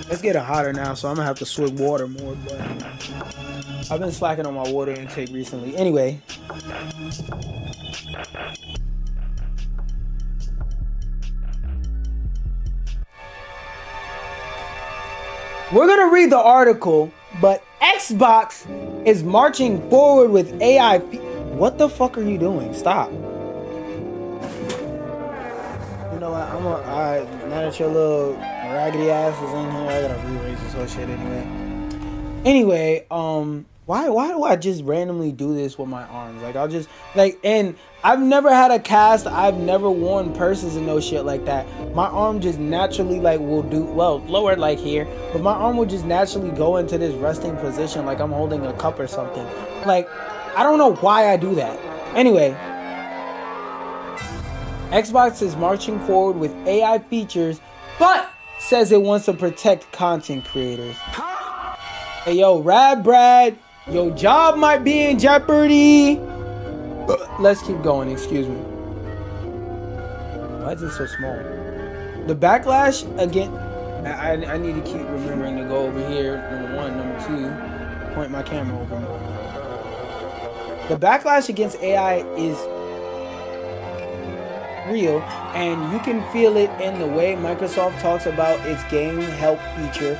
It's getting hotter now, so I'm gonna have to swig water more, but I've been slacking on my water intake recently. Anyway, we're gonna read the article, but Xbox is marching forward with AI. What the fuck are you doing? Stop. You know what? Now that your little raggedy ass is in here, I gotta re-raise this whole shit anyway. Why do I just randomly do this with my arms? Like, I'll just, like, and I've never had a cast, I've never worn purses and no shit like that. My arm just naturally, like, will do, well, lower like here, but my arm will just naturally go into this resting position like I'm holding a cup or something. Like, I don't know why I do that. Anyway, Xbox is marching forward with AI features, but says it wants to protect content creators. Hey, yo, Rad Brad, your job might be in jeopardy. Let's keep going, excuse me. Why is it so small? The backlash again, I need to keep remembering to go over here, number one. Number two, point my camera over more. The backlash against AI is real, and you can feel it in the way Microsoft talks about its game help feature.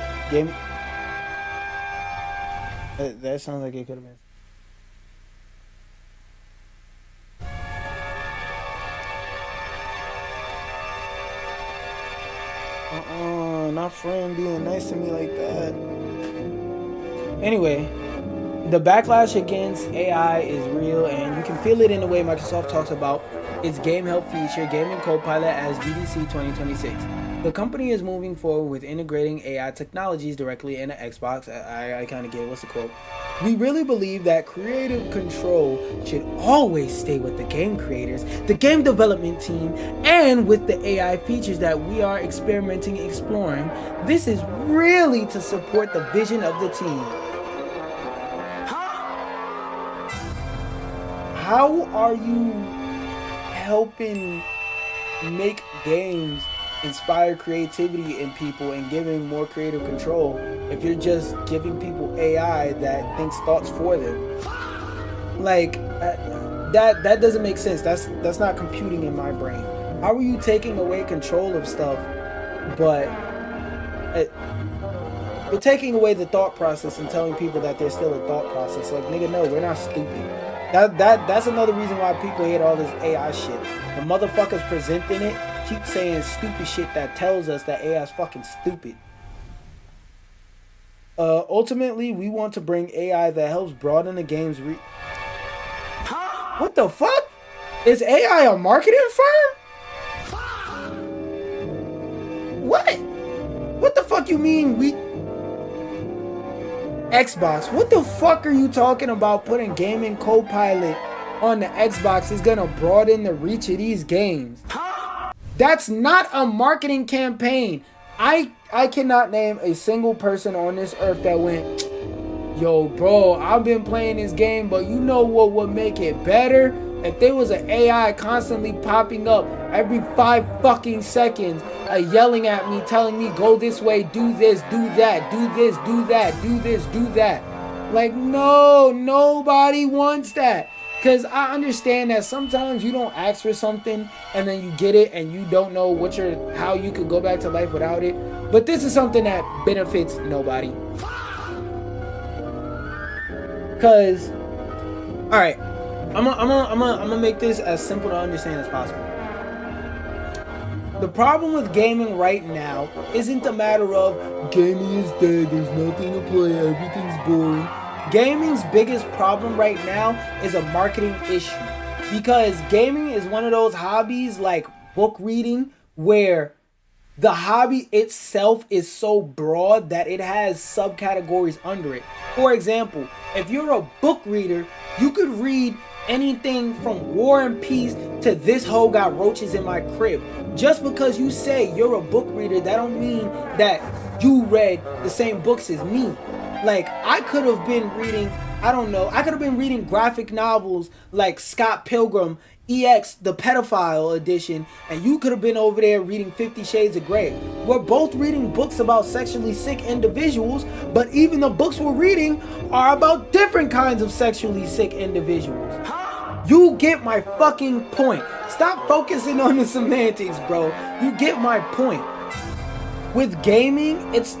That sounds like it could have been. Not friend being nice to me like that. Anyway, The backlash against AI is real, and you can feel it in the way Microsoft talks about its game help feature, Gaming Copilot, as GDC 2026. The company is moving forward with integrating AI technologies directly into Xbox. I kind of get what's the quote. We really believe that creative control should always stay with the game creators, the game development team, and with the AI features that we are experimenting and exploring. This is really to support the vision of the team. How are you helping make games inspire creativity in people and giving more creative control if you're just giving people AI that thinks thoughts for them? Like that doesn't make sense. That's not computing in my brain. How are you taking away control of stuff, but you're taking away the thought process and telling people that there's still a thought process? Like, nigga, no, we're not stupid. That's another reason why people hate all this AI shit. The motherfuckers presenting it keep saying stupid shit that tells us that AI is fucking stupid. Ultimately, we want to bring AI that helps broaden the game's What the fuck? Is AI a marketing firm? What? What the fuck you mean we... Xbox, what the fuck are you talking about putting Gaming Copilot on the Xbox is gonna broaden the reach of these games? That's not a marketing campaign. I cannot name a single person on this earth that went, yo, bro, I've been playing this game, but you know what would make it better? If there was an AI constantly popping up every 5 fucking seconds, yelling at me, telling me, go this way, do this, do that, do this, do that, do this, do that. Like, no, nobody wants that. Because I understand that sometimes you don't ask for something and then you get it and you don't know how you could go back to life without it. But this is something that benefits nobody. Because, all right, I'm gonna make this as simple to understand as possible. The problem with gaming right now isn't a matter of gaming is dead, there's nothing to play, everything's boring. Gaming's biggest problem right now is a marketing issue, because gaming is one of those hobbies like book reading where the hobby itself is so broad that it has subcategories under it. For example, if you're a book reader, you could read anything from War and Peace to This Hoe Got Roaches in My Crib. Just because you say you're a book reader, that don't mean that you read the same books as me. Like, I could have been reading, I could have been reading graphic novels like Scott Pilgrim EX, the pedophile edition, and you could have been over there reading 50 Shades of Grey. We're both reading books about sexually sick individuals, but even the books we're reading are about different kinds of sexually sick individuals. You get my fucking point. Stop focusing on the semantics, bro. You get my point. With gaming, it's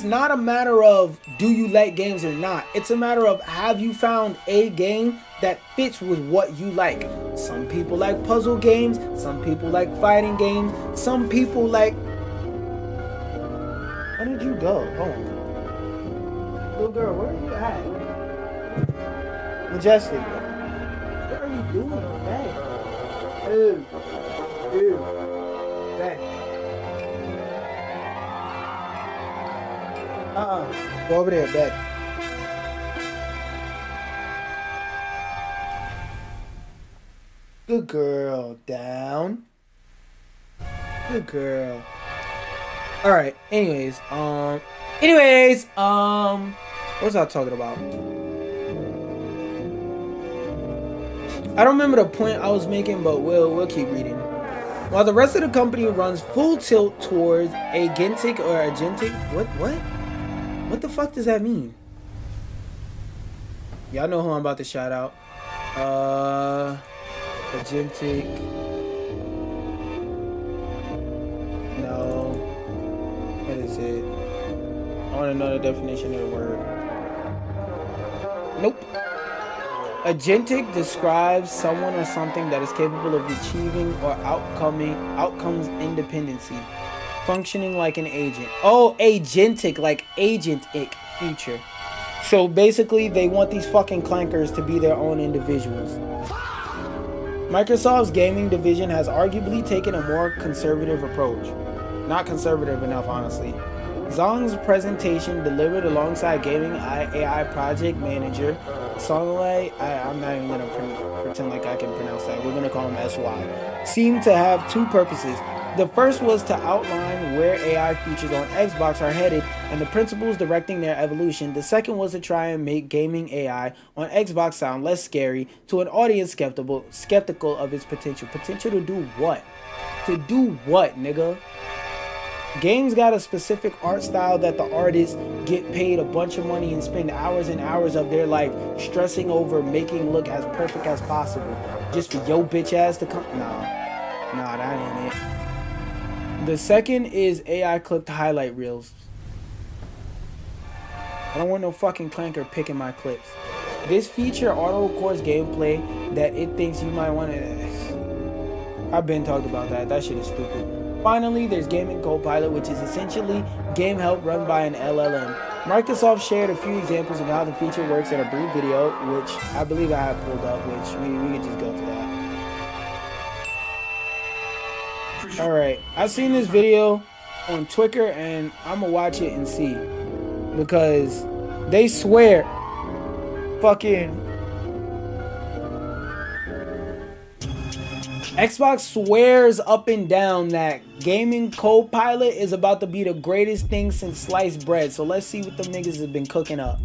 not a matter of do you like games or not. It's a matter of have you found a game that fits with what you like. Some people like puzzle games. Some people like fighting games. Some people like... Where did you go? Hold on. Little girl, where are you at? Majestic. What are you doing? Back. Dude. Back. Go over there, back. Good girl. Down. Good girl. Alright, anyways, what was I talking about? I don't remember the point I was making, but we'll keep reading. While the rest of the company runs full tilt towards agentic or agentic, what the fuck does that mean? Y'all know who I'm about to shout out. Agentic. No. What is it? I want to know the definition of the word. Nope. Agentic describes someone or something that is capable of achieving or outcomes independency, functioning like an agent. Oh, agentic, like agent-ic, future. So basically, they want these fucking clankers to be their own individuals. Microsoft's gaming division has arguably taken a more conservative approach. Not conservative enough, honestly. Zhang's presentation delivered alongside gaming AI project manager Songlai, I'm not even going to pretend like I can pronounce that. We're going to call him SY. Seemed to have two purposes. The first was to outline where AI features on Xbox are headed and the principles directing their evolution. The second was to try and make gaming AI on Xbox sound less scary to an audience skeptical of its potential. Potential to do what? To do what, nigga? Games got a specific art style that the artists get paid a bunch of money and spend hours and hours of their life stressing over making look as perfect as possible. Just for your bitch ass to come. Nah, that ain't it. The second is AI clipped highlight reels. I don't want no fucking clanker picking my clips. This feature auto records gameplay that it thinks you might want to. I've been talked about that. That shit is stupid. Finally, there's Gaming Copilot, which is essentially game help run by an LLM. Microsoft shared a few examples of how the feature works in a brief video, which I believe I have pulled up, which we can just go to that. Alright, I've seen this video on Twitter and I'm gonna watch it and see. Because they swear fucking Xbox swears up and down that Gaming Copilot is about to be the greatest thing since sliced bread. So let's see what them niggas have been cooking up.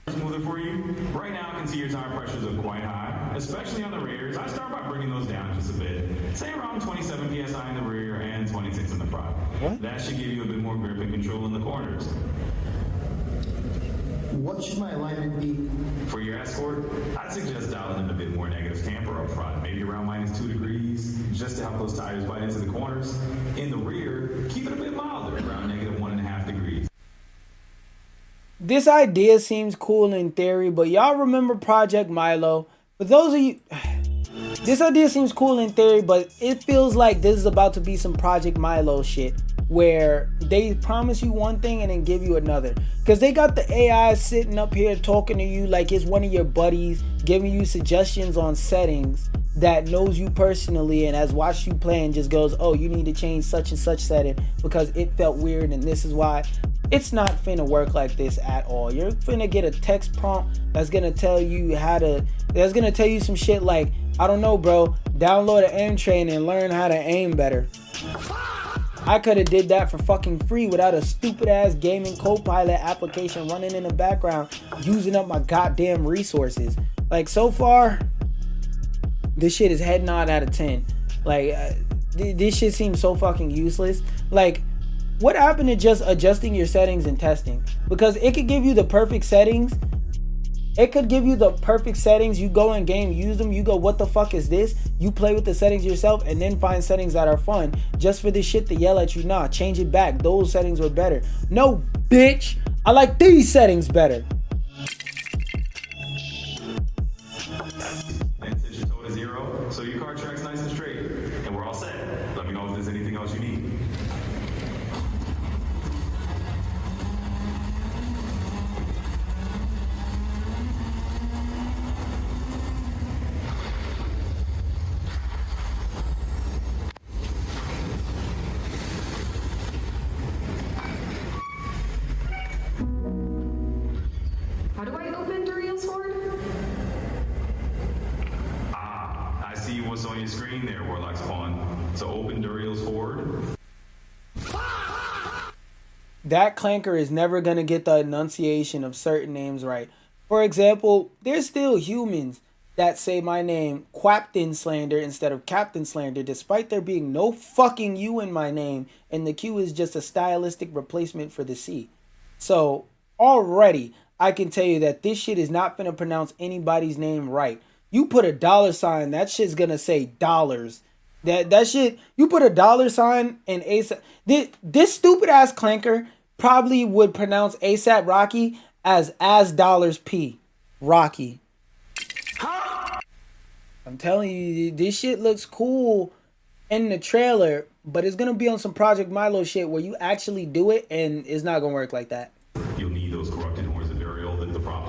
Smoother for you. Right now I can see your tire pressures are quite high, especially on the rears. I start by bringing those down just a bit. Say around 27 psi in the rear and 26 in the front. What? That should give you a bit more grip and control in the corners. What should my alignment be? For your Escort, I'd suggest dialing in a bit more negative camber up front, maybe around -2 degrees, just to help those tires bite into the corners. In the rear, keep it a bit milder, around -1.5 degrees. This idea seems cool in theory, but y'all remember Project Milo? For those of you, this idea seems cool in theory, but it feels like this is about to be some Project Milo shit, where they promise you one thing and then give you another. Because they got the AI sitting up here talking to you like it's one of your buddies, giving you suggestions on settings that knows you personally and has watched you play and just goes, oh, you need to change such and such setting because it felt weird and this is why. It's not finna work like this at all. You're finna get a text prompt that's gonna tell you that's gonna tell you some shit like, I don't know, bro, download an aim train and learn how to aim better. I could have did that for fucking free without a stupid ass Gaming Copilot application running in the background using up my goddamn resources. Like, so far, this shit is head nod out of 10. Like, this shit seems so fucking useless. Like, what happened to just adjusting your settings and testing? Because it could give you the perfect settings. It could give you the perfect settings. You go in game, use them. You go, what the fuck is this? You play with the settings yourself and then find settings that are fun just for this shit to yell at you. Nah, change it back. Those settings were better. No, bitch. I like these settings better. And set your toe to 0, so your car tracks nice and straight. And we're all set. Let me know if there's anything else you need. How do I open Duriel's Sword? I see what's on your screen there, Warlock Spawn. So open Duriel's Horde. That clanker is never going to get the enunciation of certain names right. For example, there's still humans that say my name QaptainSlander instead of QaptainSlander, despite there being no fucking U in my name, and the Q is just a stylistic replacement for the C. So already, I can tell you that this shit is not gonna pronounce anybody's name right. You put a $sign, that shit's gonna say dollars. That shit, you put a $sign and ASAP. This stupid ass clanker probably would pronounce ASAP Rocky as dollars P. Rocky. I'm telling you, this shit looks cool in the trailer, but it's gonna be on some Project Milo shit where you actually do it and it's not gonna work like that. You'll need those corrupted horns of burial that the prophet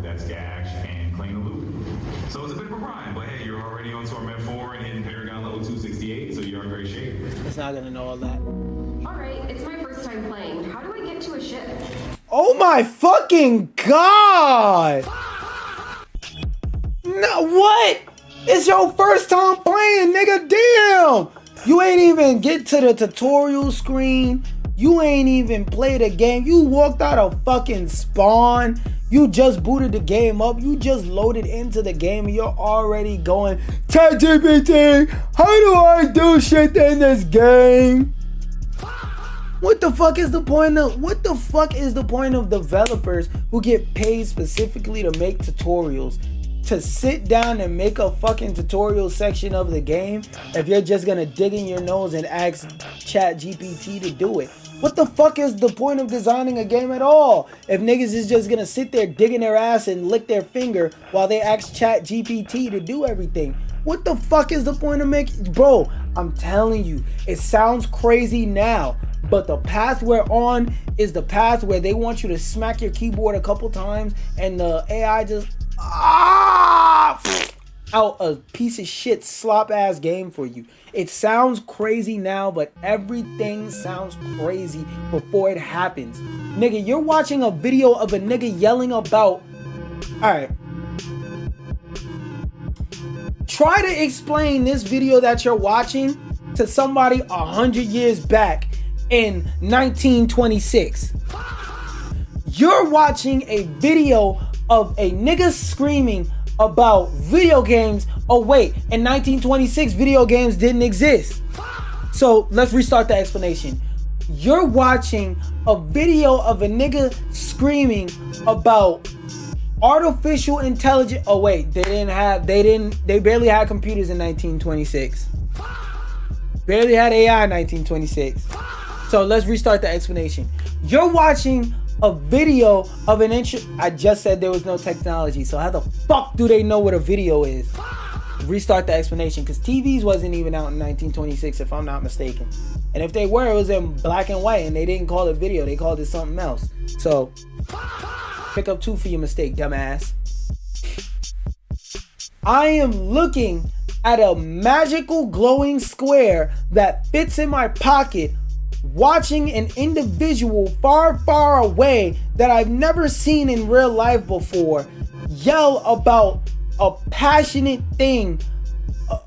that's gash, and claim the loot. So it's a bit of a grind, but hey, you're already on Torment 4 and hitting Paragon level 268, so you're in great shape. It's not gonna know all that. Alright, it's my first time playing. How do I get to a ship? Oh my fucking god! No, what? It's your first time playing, nigga. Damn! You ain't even get to the tutorial screen. You ain't even played the game. You walked out of fucking spawn. You just booted the game up. You just loaded into the game and you're already going, ChatGPT, how do I do shit in this game? What the fuck is the point of developers who get paid specifically to make tutorials? To sit down and make a fucking tutorial section of the game if you're just gonna dig in your nose and ask ChatGPT to do it? What the fuck is the point of designing a game at all if niggas is just gonna sit there digging their ass and lick their finger while they ask ChatGPT to do everything? What the fuck is the point of making... Bro, I'm telling you, it sounds crazy now, but the path we're on is the path where they want you to smack your keyboard a couple times and the AI just... out a piece of shit slop ass game for you. It sounds crazy now, but everything sounds crazy before it happens. Nigga, you're watching a video of a nigga yelling about... Alright. Try to explain this video that you're watching to somebody 100 years back in 1926. You're watching a video of a nigga screaming about video games. Oh wait, in 1926 video games didn't exist. So let's restart the explanation. You're watching a video of a nigga screaming about artificial intelligence. Oh wait, they barely had computers in 1926. Barely had AI in 1926. So let's restart the explanation. You're watching a video of an I just said there was no technology, so how the fuck do they know what a video is? Restart the explanation, because TVs wasn't even out in 1926 if I'm not mistaken. And if they were, it was in black and white and they didn't call it video, they called it something else. So pick up 2 for your mistake, dumbass. I am looking at a magical glowing square that fits in my pocket, watching an individual far, far away that I've never seen in real life before yell about a passionate thing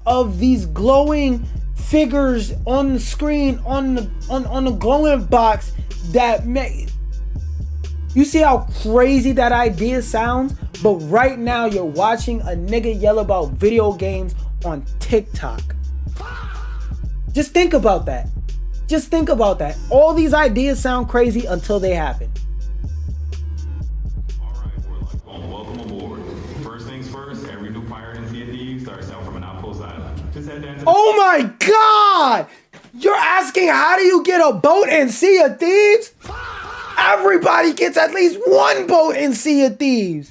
of these glowing figures on the screen, on the glowing box that make... You see how crazy that idea sounds? But right now you're watching a nigga yell about video games on TikTok. Just think about that. Just think about that. All these ideas sound crazy until they happen. Alright, welcome aboard. First things first, every new pirate in Sea of Thieves starts out from an outpost island. Just head down to Oh my god! You're asking how do you get a boat in Sea of Thieves? Everybody gets at least one boat in Sea of Thieves.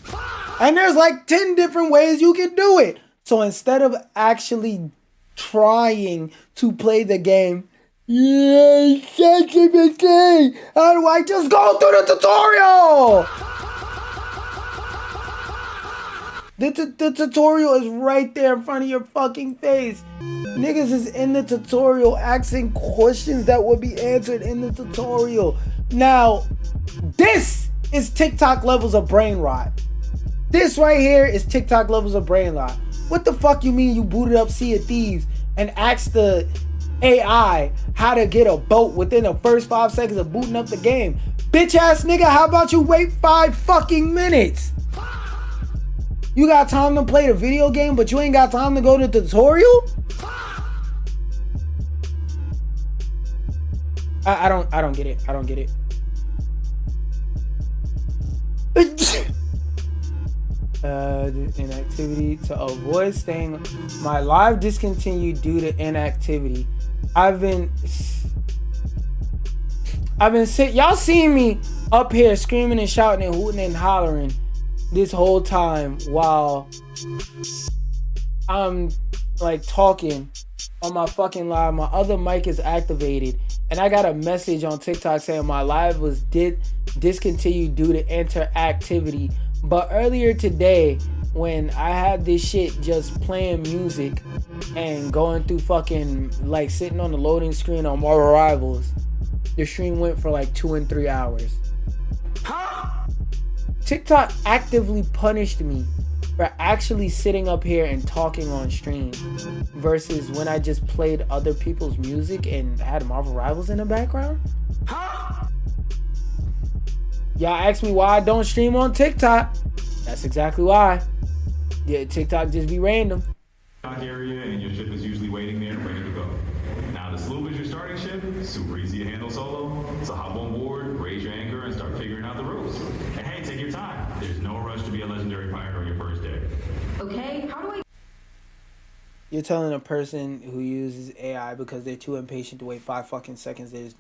And there's like 10 different ways you can do it. So instead of actually trying to play the game, yeah, ChatGPT, how do I just go through the tutorial? The tutorial is right there in front of your fucking face. Niggas is in the tutorial asking questions that will be answered in the tutorial. Now, this is TikTok levels of brain rot. This right here is TikTok levels of brain rot. What the fuck you mean you booted up Sea of Thieves and asked the AI how to get a boat within the first 5 seconds of booting up the game? Bitch ass nigga, how about you wait 5 fucking minutes? You got time to play the video game, but you ain't got time to go to the tutorial? I don't get it. I don't get it. Inactivity to avoid staying. My live discontinued due to inactivity. I've been sick. Y'all seen me up here screaming and shouting and hooting and hollering this whole time while I'm like talking on my fucking live. My other mic is activated and I got a message on TikTok saying my live was discontinued due to interactivity. But earlier today, when I had this shit just playing music and going through fucking, like, sitting on the loading screen on Marvel Rivals, the stream went for like 2 and 3 hours. TikTok actively punished me for actually sitting up here and talking on stream versus when I just played other people's music and had Marvel Rivals in the background. Y'all ask me why I don't stream on TikTok. That's exactly why. Yeah, TikTok just be random. Area, and your ship is usually waiting there, ready to go. Now the sloop is your starting ship, super easy to handle solo. So hop on board, raise your anchor, and start figuring out the ropes. And hey, take your time. There's no rush to be a legendary pirate on your first day. Okay, how do I You're telling a person who uses AI because they're too impatient to wait 5 fucking seconds. There's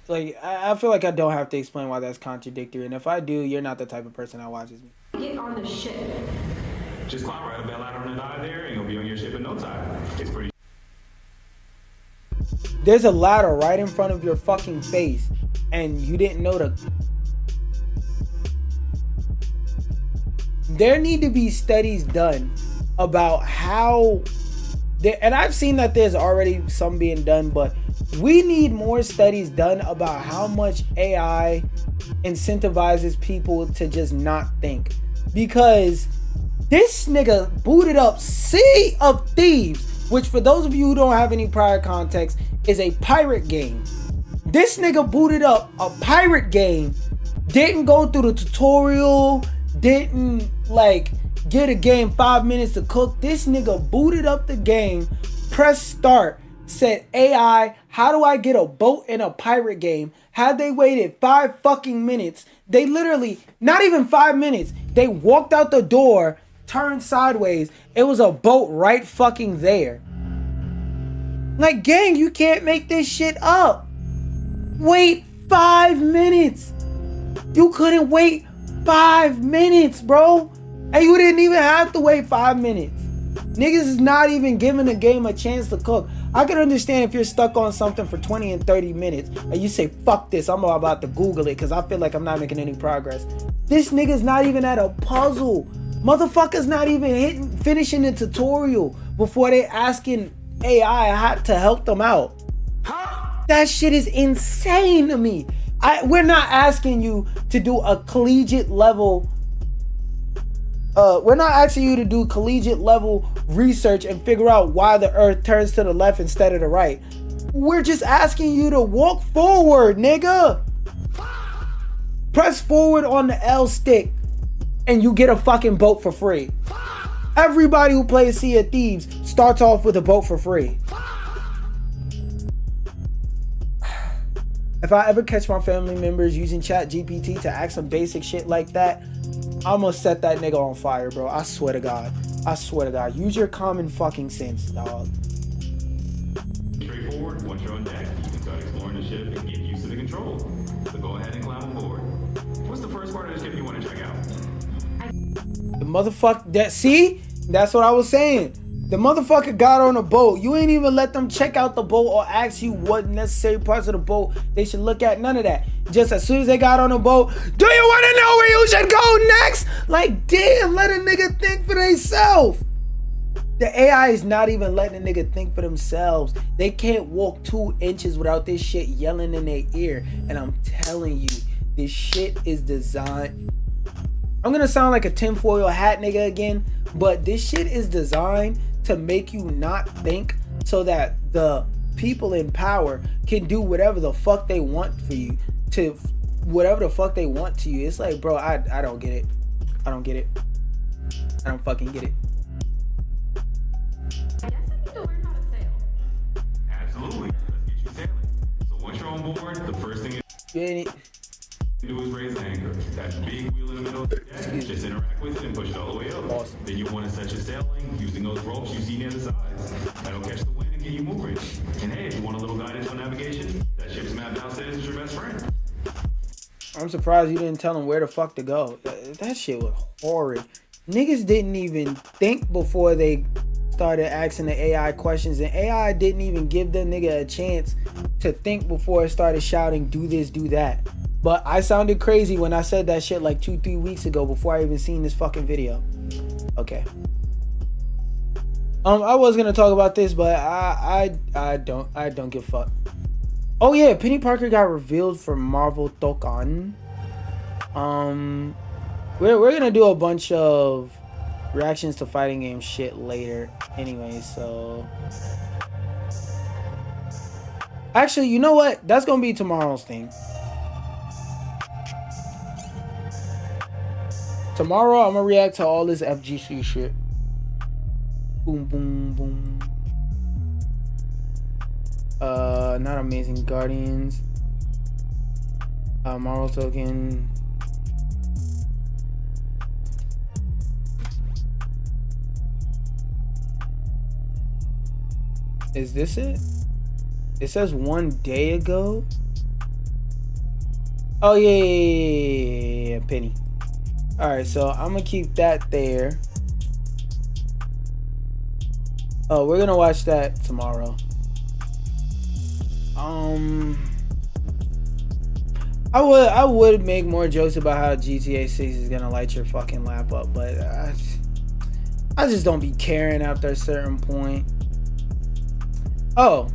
like, I feel like I don't have to explain why that's contradictory. And if I do, you're not the type of person that watches me. get on the ship? Just climb right up that ladder on the dive there, and you'll be on your ship in no time. It's pretty. There's a ladder right in front of your fucking face, and you didn't know the. There need to be studies done about how, and I've seen that there's already some being done, but we need more studies done about how much AI incentivizes people to just not think. Because this nigga booted up Sea of Thieves, which for those of you who don't have any prior context, is a pirate game. This nigga booted up a pirate game, didn't go through the tutorial, didn't like get a game 5 minutes to cook. This nigga booted up the game, pressed start, said, AI, how do I get a boat in a pirate game? Had they waited 5 fucking minutes, they literally, not even 5 minutes, they walked out the door, turned sideways, it was a boat right fucking there. Like, gang, you can't make this shit up. Wait 5 minutes. You couldn't wait 5 minutes, bro. And you didn't even have to wait 5 minutes. Niggas is not even giving the game a chance to cook. I can understand if you're stuck on something for 20 and 30 minutes and you say, fuck this, I'm about to Google it because I feel like I'm not making any progress. This nigga's not even at a puzzle. Motherfucker's not even finishing the tutorial before they asking AI how to help them out. That shit is insane to me. We're not asking you to do a collegiate level. We're not asking you to do collegiate level research and figure out why the earth turns to the left instead of the right. We're just asking you to walk forward, nigga. Press forward on the L stick and you get a fucking boat for free. Everybody who plays Sea of Thieves starts off with a boat for free. If I ever catch my family members using ChatGPT to ask some basic shit like that, I'm gonna set that nigga on fire, bro. I swear to God. I swear to God. Use your common fucking sense, dog. Straightforward. Once you're on deck, you can start exploring the ship and get used to the controls. So go ahead and climb aboard. What's the first part of the ship you want to check out? The motherfucker that, see? That's what I was saying. The motherfucker got on a boat. You ain't even let them check out the boat or ask you what necessary parts of the boat they should look at. None of that. Just as soon as they got on the boat, do you want to know where you should go next? Like, damn, let a nigga think for themselves. The AI is not even letting a nigga think for themselves. They can't walk 2 inches without this shit yelling in their ear. And I'm telling you, this shit is designed. I'm gonna sound like a tinfoil hat nigga again, but this shit is designed to make you not think so that the people in power can do whatever the fuck they want for you, to whatever the fuck they want to you. It's like, bro, I don't get it. I don't get it. I don't fucking get it. I guess I need to learn how to sail. Absolutely. Let's get you sailing. So once you're on board, the first thing you do is raise the anchor. That big wheel in the middle of the deck, just interact with it and push it all the way up. Awesome. Then you want to set your sailing using those ropes you see near the sides. That'll catch the wind and get you moving. And hey, if you want a little guidance on navigation, that ship's map downstairs is your best friend. I'm surprised you didn't tell them where the fuck to go. That shit was horrid. Niggas didn't even think before they started asking the AI questions, and AI didn't even give the nigga a chance to think before it started shouting, do this, do that. But I sounded crazy when I said that shit like 2-3 weeks ago before I even seen this fucking video. Okay. I was gonna talk about this, but I don't give a fuck. Oh yeah, Penny Parker got revealed for Marvel Tokan. We're gonna do a bunch of reactions to fighting game shit later anyway, so actually, you know what? That's gonna be tomorrow's thing. Tomorrow I'm gonna react to all this FGC shit. Boom, boom, boom. Not Amazing Guardians. Marvel Token. Is this it? It says 1 day ago. Oh yeah, Penny. All right, so I'm gonna keep that there. Oh, we're gonna watch that tomorrow. I would make more jokes about how GTA 6 is gonna light your fucking lap up, but I just don't be caring after a certain point. Oh.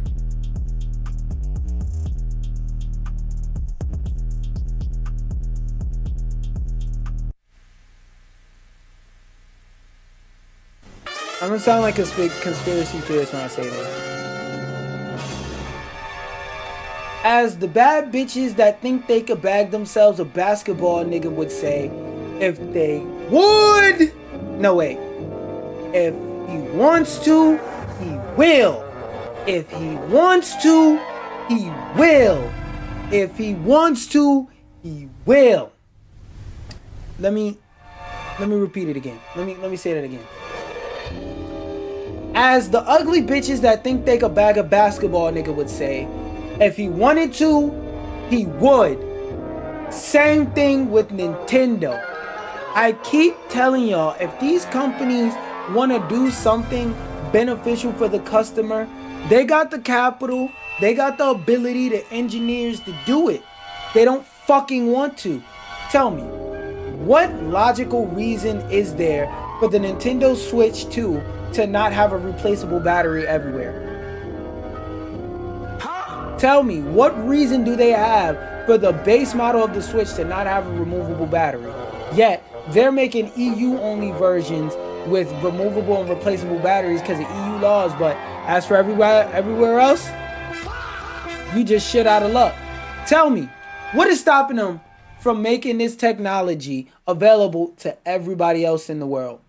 I'm gonna sound like a big conspiracy theorist when I say this. As the bad bitches that think they could bag themselves a basketball nigga would say, if they would. No, wait. If he wants to, he will. If he wants to, he will. If he wants to, he will. Let me repeat it again. Let me say that again. As the ugly bitches that think they could bag a basketball nigga would say, if he wanted to, he would. Same thing with Nintendo. I keep telling y'all, if these companies want to do something beneficial for the customer, they got the capital, they got the ability, the engineers to do it. They don't fucking want to. Tell me, what logical reason is there for the Nintendo Switch 2 to not have a replaceable battery everywhere? Tell me, what reason do they have for the base model of the Switch to not have a removable battery? Yet, they're making EU-only versions with removable and replaceable batteries because of EU laws, but as for everywhere else, you just shit out of luck. Tell me, what is stopping them from making this technology available to everybody else in the world?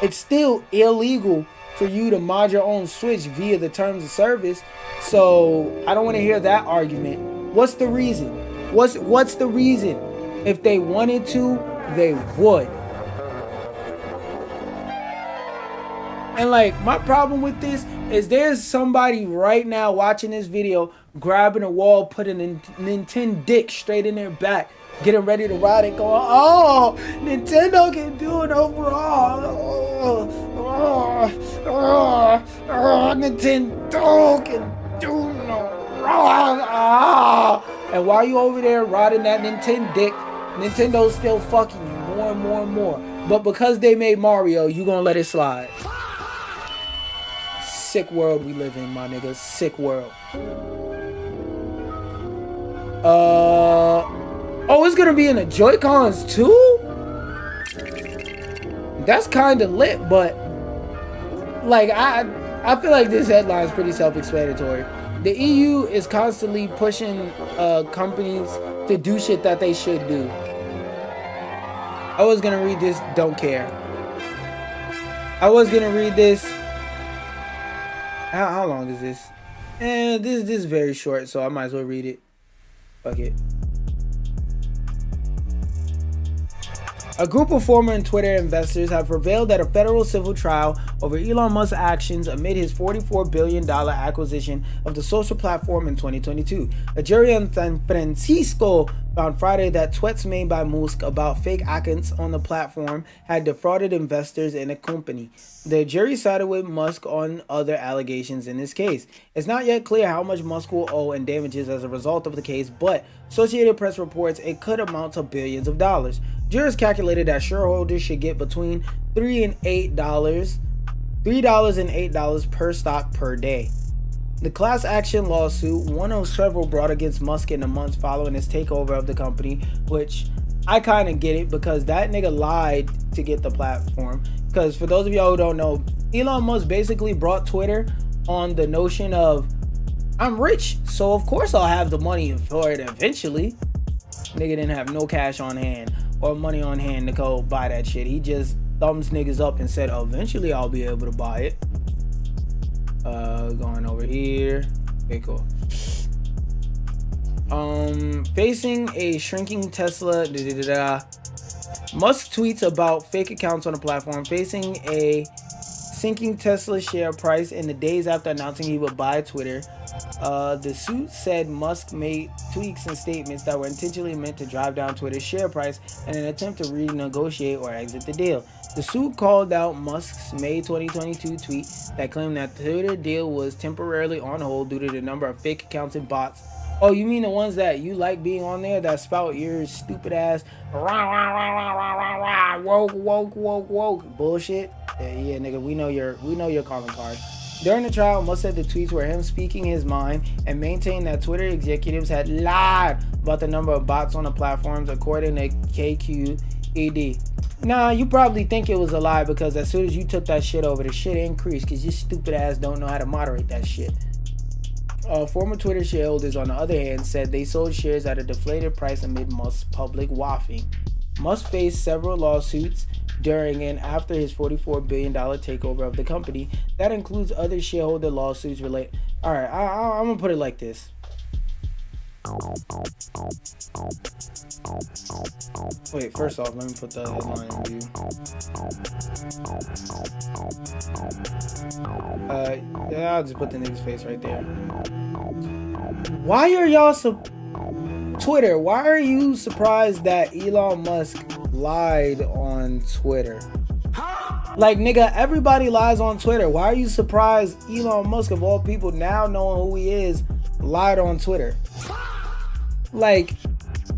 It's still illegal for you to mod your own Switch via the terms of service, so I don't want to hear that argument. What's the reason? What's the reason? If they wanted to, they would. And like, my problem with this is there's somebody right now watching this video, grabbing a wall, putting a Nintendo dick straight in their back, getting ready to ride it, going, oh, Nintendo can do it overall. Nintendo can do no wrong. And while you over there riding that Nintendo dick, Nintendo's still fucking you more and more and more. But because they made Mario, you gonna let it slide. Sick world we live in, my nigga. Sick world. Oh, it's gonna be in the Joy-Cons too? That's kind of lit, but like I feel like this headline is pretty self-explanatory. The EU is constantly pushing companies to do shit that they should do. I was gonna read this, don't care. I was gonna read this. How long is this? This is very short, so I might as well read it. Fuck it. A group of former Twitter investors have prevailed at a federal civil trial over Elon Musk's actions amid his $44 billion acquisition of the social platform in 2022. A jury in San Francisco found Friday that tweets made by Musk about fake accounts on the platform had defrauded investors in the company. The jury sided with Musk on other allegations in this case. It's not yet clear how much Musk will owe in damages as a result of the case, but Associated Press reports it could amount to billions of dollars. Jurors calculated that shareholders should get between $3 and $8 per stock per day. The class action lawsuit, one of several brought against Musk in the months following his takeover of the company, which I kind of get it because that nigga lied to get the platform. Because for those of y'all who don't know, Elon Musk basically brought Twitter on the notion of, I'm rich, so of course I'll have the money for it eventually. Nigga didn't have no cash on hand or money on hand to go buy that shit. He just thumbs niggas up and said, eventually I'll be able to buy it. Going over here. Okay, cool. Facing a shrinking Tesla. Musk tweets about fake accounts on the platform. Facing a sinking Tesla share price in the days after announcing he would buy Twitter. The suit said Musk made tweaks and statements that were intentionally meant to drive down Twitter's share price in an attempt to renegotiate or exit the deal. The suit called out Musk's May 2022 tweet that claimed that the Twitter deal was temporarily on hold due to the number of fake accounts and bots. Oh, you mean the ones that you like being on there that spout your stupid ass woke bullshit? Yeah, nigga, we know your calling card. During the trial, Musk said the tweets were him speaking his mind and maintained that Twitter executives had lied about the number of bots on the platforms, according to QaptainSlander. Nah, you probably think it was a lie because as soon as you took that shit over, the shit increased because your stupid ass don't know how to moderate that shit. Former Twitter shareholders, on the other hand, said they sold shares at a deflated price amid Musk's public waffling. Musk faced several lawsuits during and after his $44 billion takeover of the company. That includes other shareholder lawsuits related. Alright, I'm gonna put it like this. Wait, first off, let me put the headline in view. Yeah, I'll just put the nigga's face right there. Why are y'all Twitter, why are you surprised that Elon Musk lied on Twitter? Like, nigga, everybody lies on Twitter. Why are you surprised Elon Musk, of all people, now knowing who he is, lied on Twitter? Like,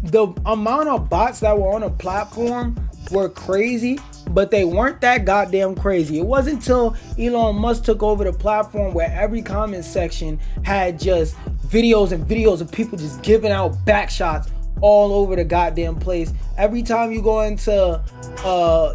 the amount of bots that were on a platform were crazy, but they weren't that goddamn crazy. It wasn't until Elon Musk took over the platform where every comment section had just videos and videos of people just giving out back shots all over the goddamn place. Every time you go into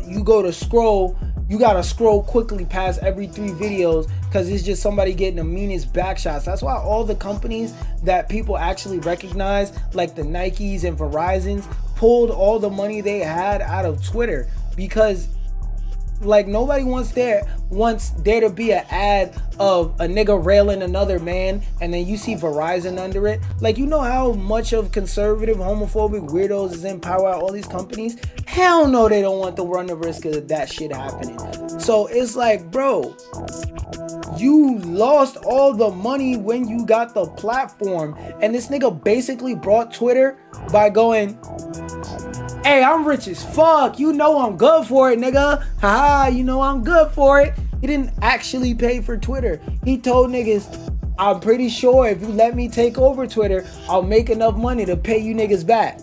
you go to scroll, you gotta scroll quickly past every 3 videos because it's just somebody getting the meanest back shots. That's why all the companies that people actually recognize, like the Nikes and Verizons, pulled all the money they had out of Twitter, because like nobody wants there to be an ad of a nigga railing another man and then you see Verizon under it. Like, you know how much of conservative homophobic weirdos is in power at all these companies? Hell no, they don't want to run the risk of that shit happening. So it's like, bro, you lost all the money when you got the platform, and this nigga basically brought Twitter by going, hey, I'm rich as fuck. You know I'm good for it, nigga. Haha, you know I'm good for it. He didn't actually pay for Twitter. He told niggas, I'm pretty sure if you let me take over Twitter, I'll make enough money to pay you niggas back.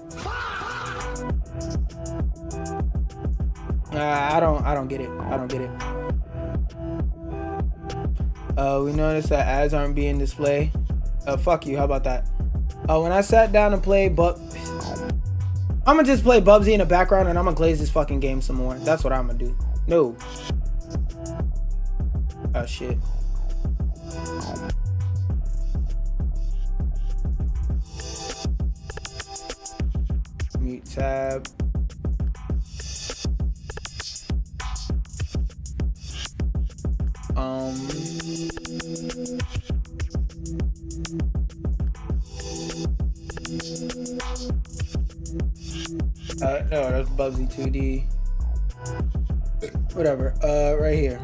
I don't get it. I don't get it. We noticed that ads aren't being displayed. Fuck you. How about that? When I sat down and played, I'm gonna just play Bubsy in the background and I'm gonna glaze this fucking game some more. That's what I'm gonna do. No. Oh shit. Mute tab. No, that's Bubsy 2D. Whatever. Right here.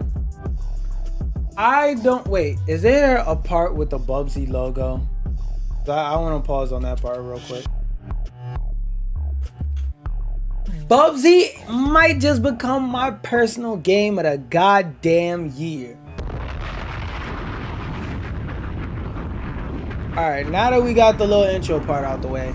Wait, is there a part with the Bubsy logo? I want to pause on that part real quick. Bubsy might just become my personal game of the goddamn year. Alright, now that we got the little intro part out the way.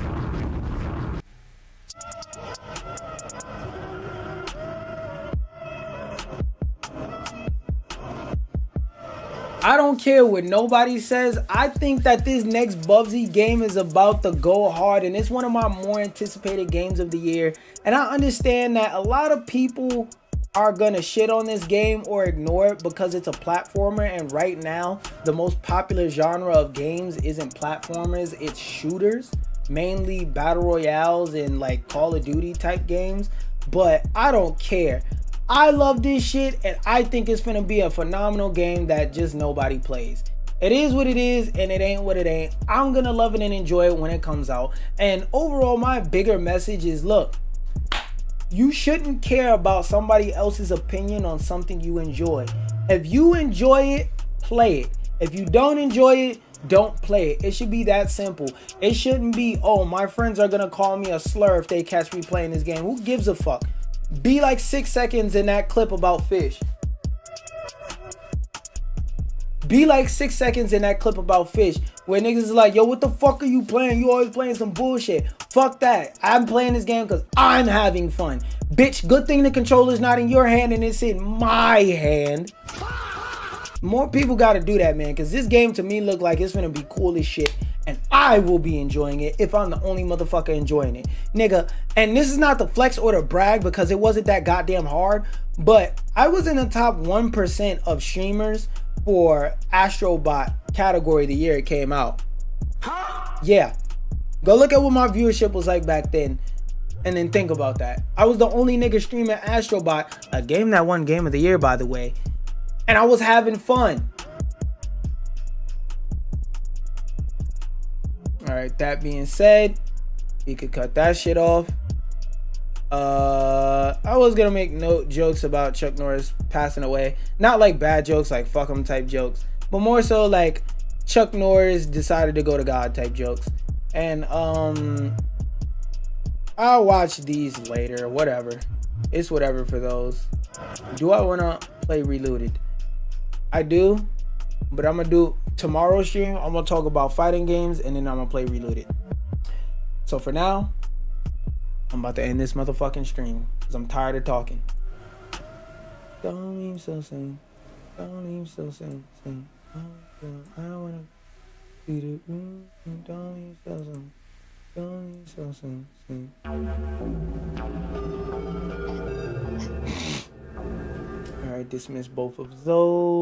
I don't care what nobody says. I think that this next Bubsy game is about to go hard, and it's one of my more anticipated games of the year. And I understand that a lot of people are gonna shit on this game or ignore it because it's a platformer, and right now the most popular genre of games isn't platformers, it's shooters, mainly battle royales and like Call of Duty type games. But I don't care. I love this shit, and I think it's gonna be a phenomenal game that just nobody plays. It is what it is, and it ain't what it ain't. I'm gonna love it and enjoy it when it comes out. And overall, my bigger message is, look, you shouldn't care about somebody else's opinion on something you enjoy. If you enjoy it, play it. If you don't enjoy it, don't play it. It should be that simple. It shouldn't be, oh, my friends are gonna call me a slur if they catch me playing this game. Who gives a fuck? Be like 6 seconds in that clip about fish. Be like 6 seconds in that clip about fish where niggas is like, yo, what the fuck are you playing? You always playing some bullshit. Fuck that. I'm playing this game because I'm having fun. Bitch, good thing the controller's not in your hand and it's in my hand. More people got to do that, man, because this game to me look like it's gonna be cool as shit. And I will be enjoying it if I'm the only motherfucker enjoying it. Nigga, and this is not the flex or the brag because it wasn't that goddamn hard, but I was in the top 1% of streamers for Astrobot category the year it came out. Yeah. Go look at what my viewership was like back then and then think about that. I was the only nigga streaming Astrobot, a game that won Game of the Year, by the way, and I was having fun. Alright, that being said, you could cut that shit off. I was gonna make jokes about Chuck Norris passing away. Not like bad jokes, like fuck him type jokes, but more so like Chuck Norris decided to go to God type jokes. And I'll watch these later, whatever. It's whatever for those. Do I wanna play Reloaded? I do. But I'm gonna do tomorrow's stream. I'm gonna talk about fighting games and then I'm gonna play Reloaded. So for now, I'm about to end this motherfucking stream because I'm tired of talking. Don't even so sing. Don't even so sing. I don't wanna be the room. Don't even so sing. Don't even so sing. Alright, dismiss both of those.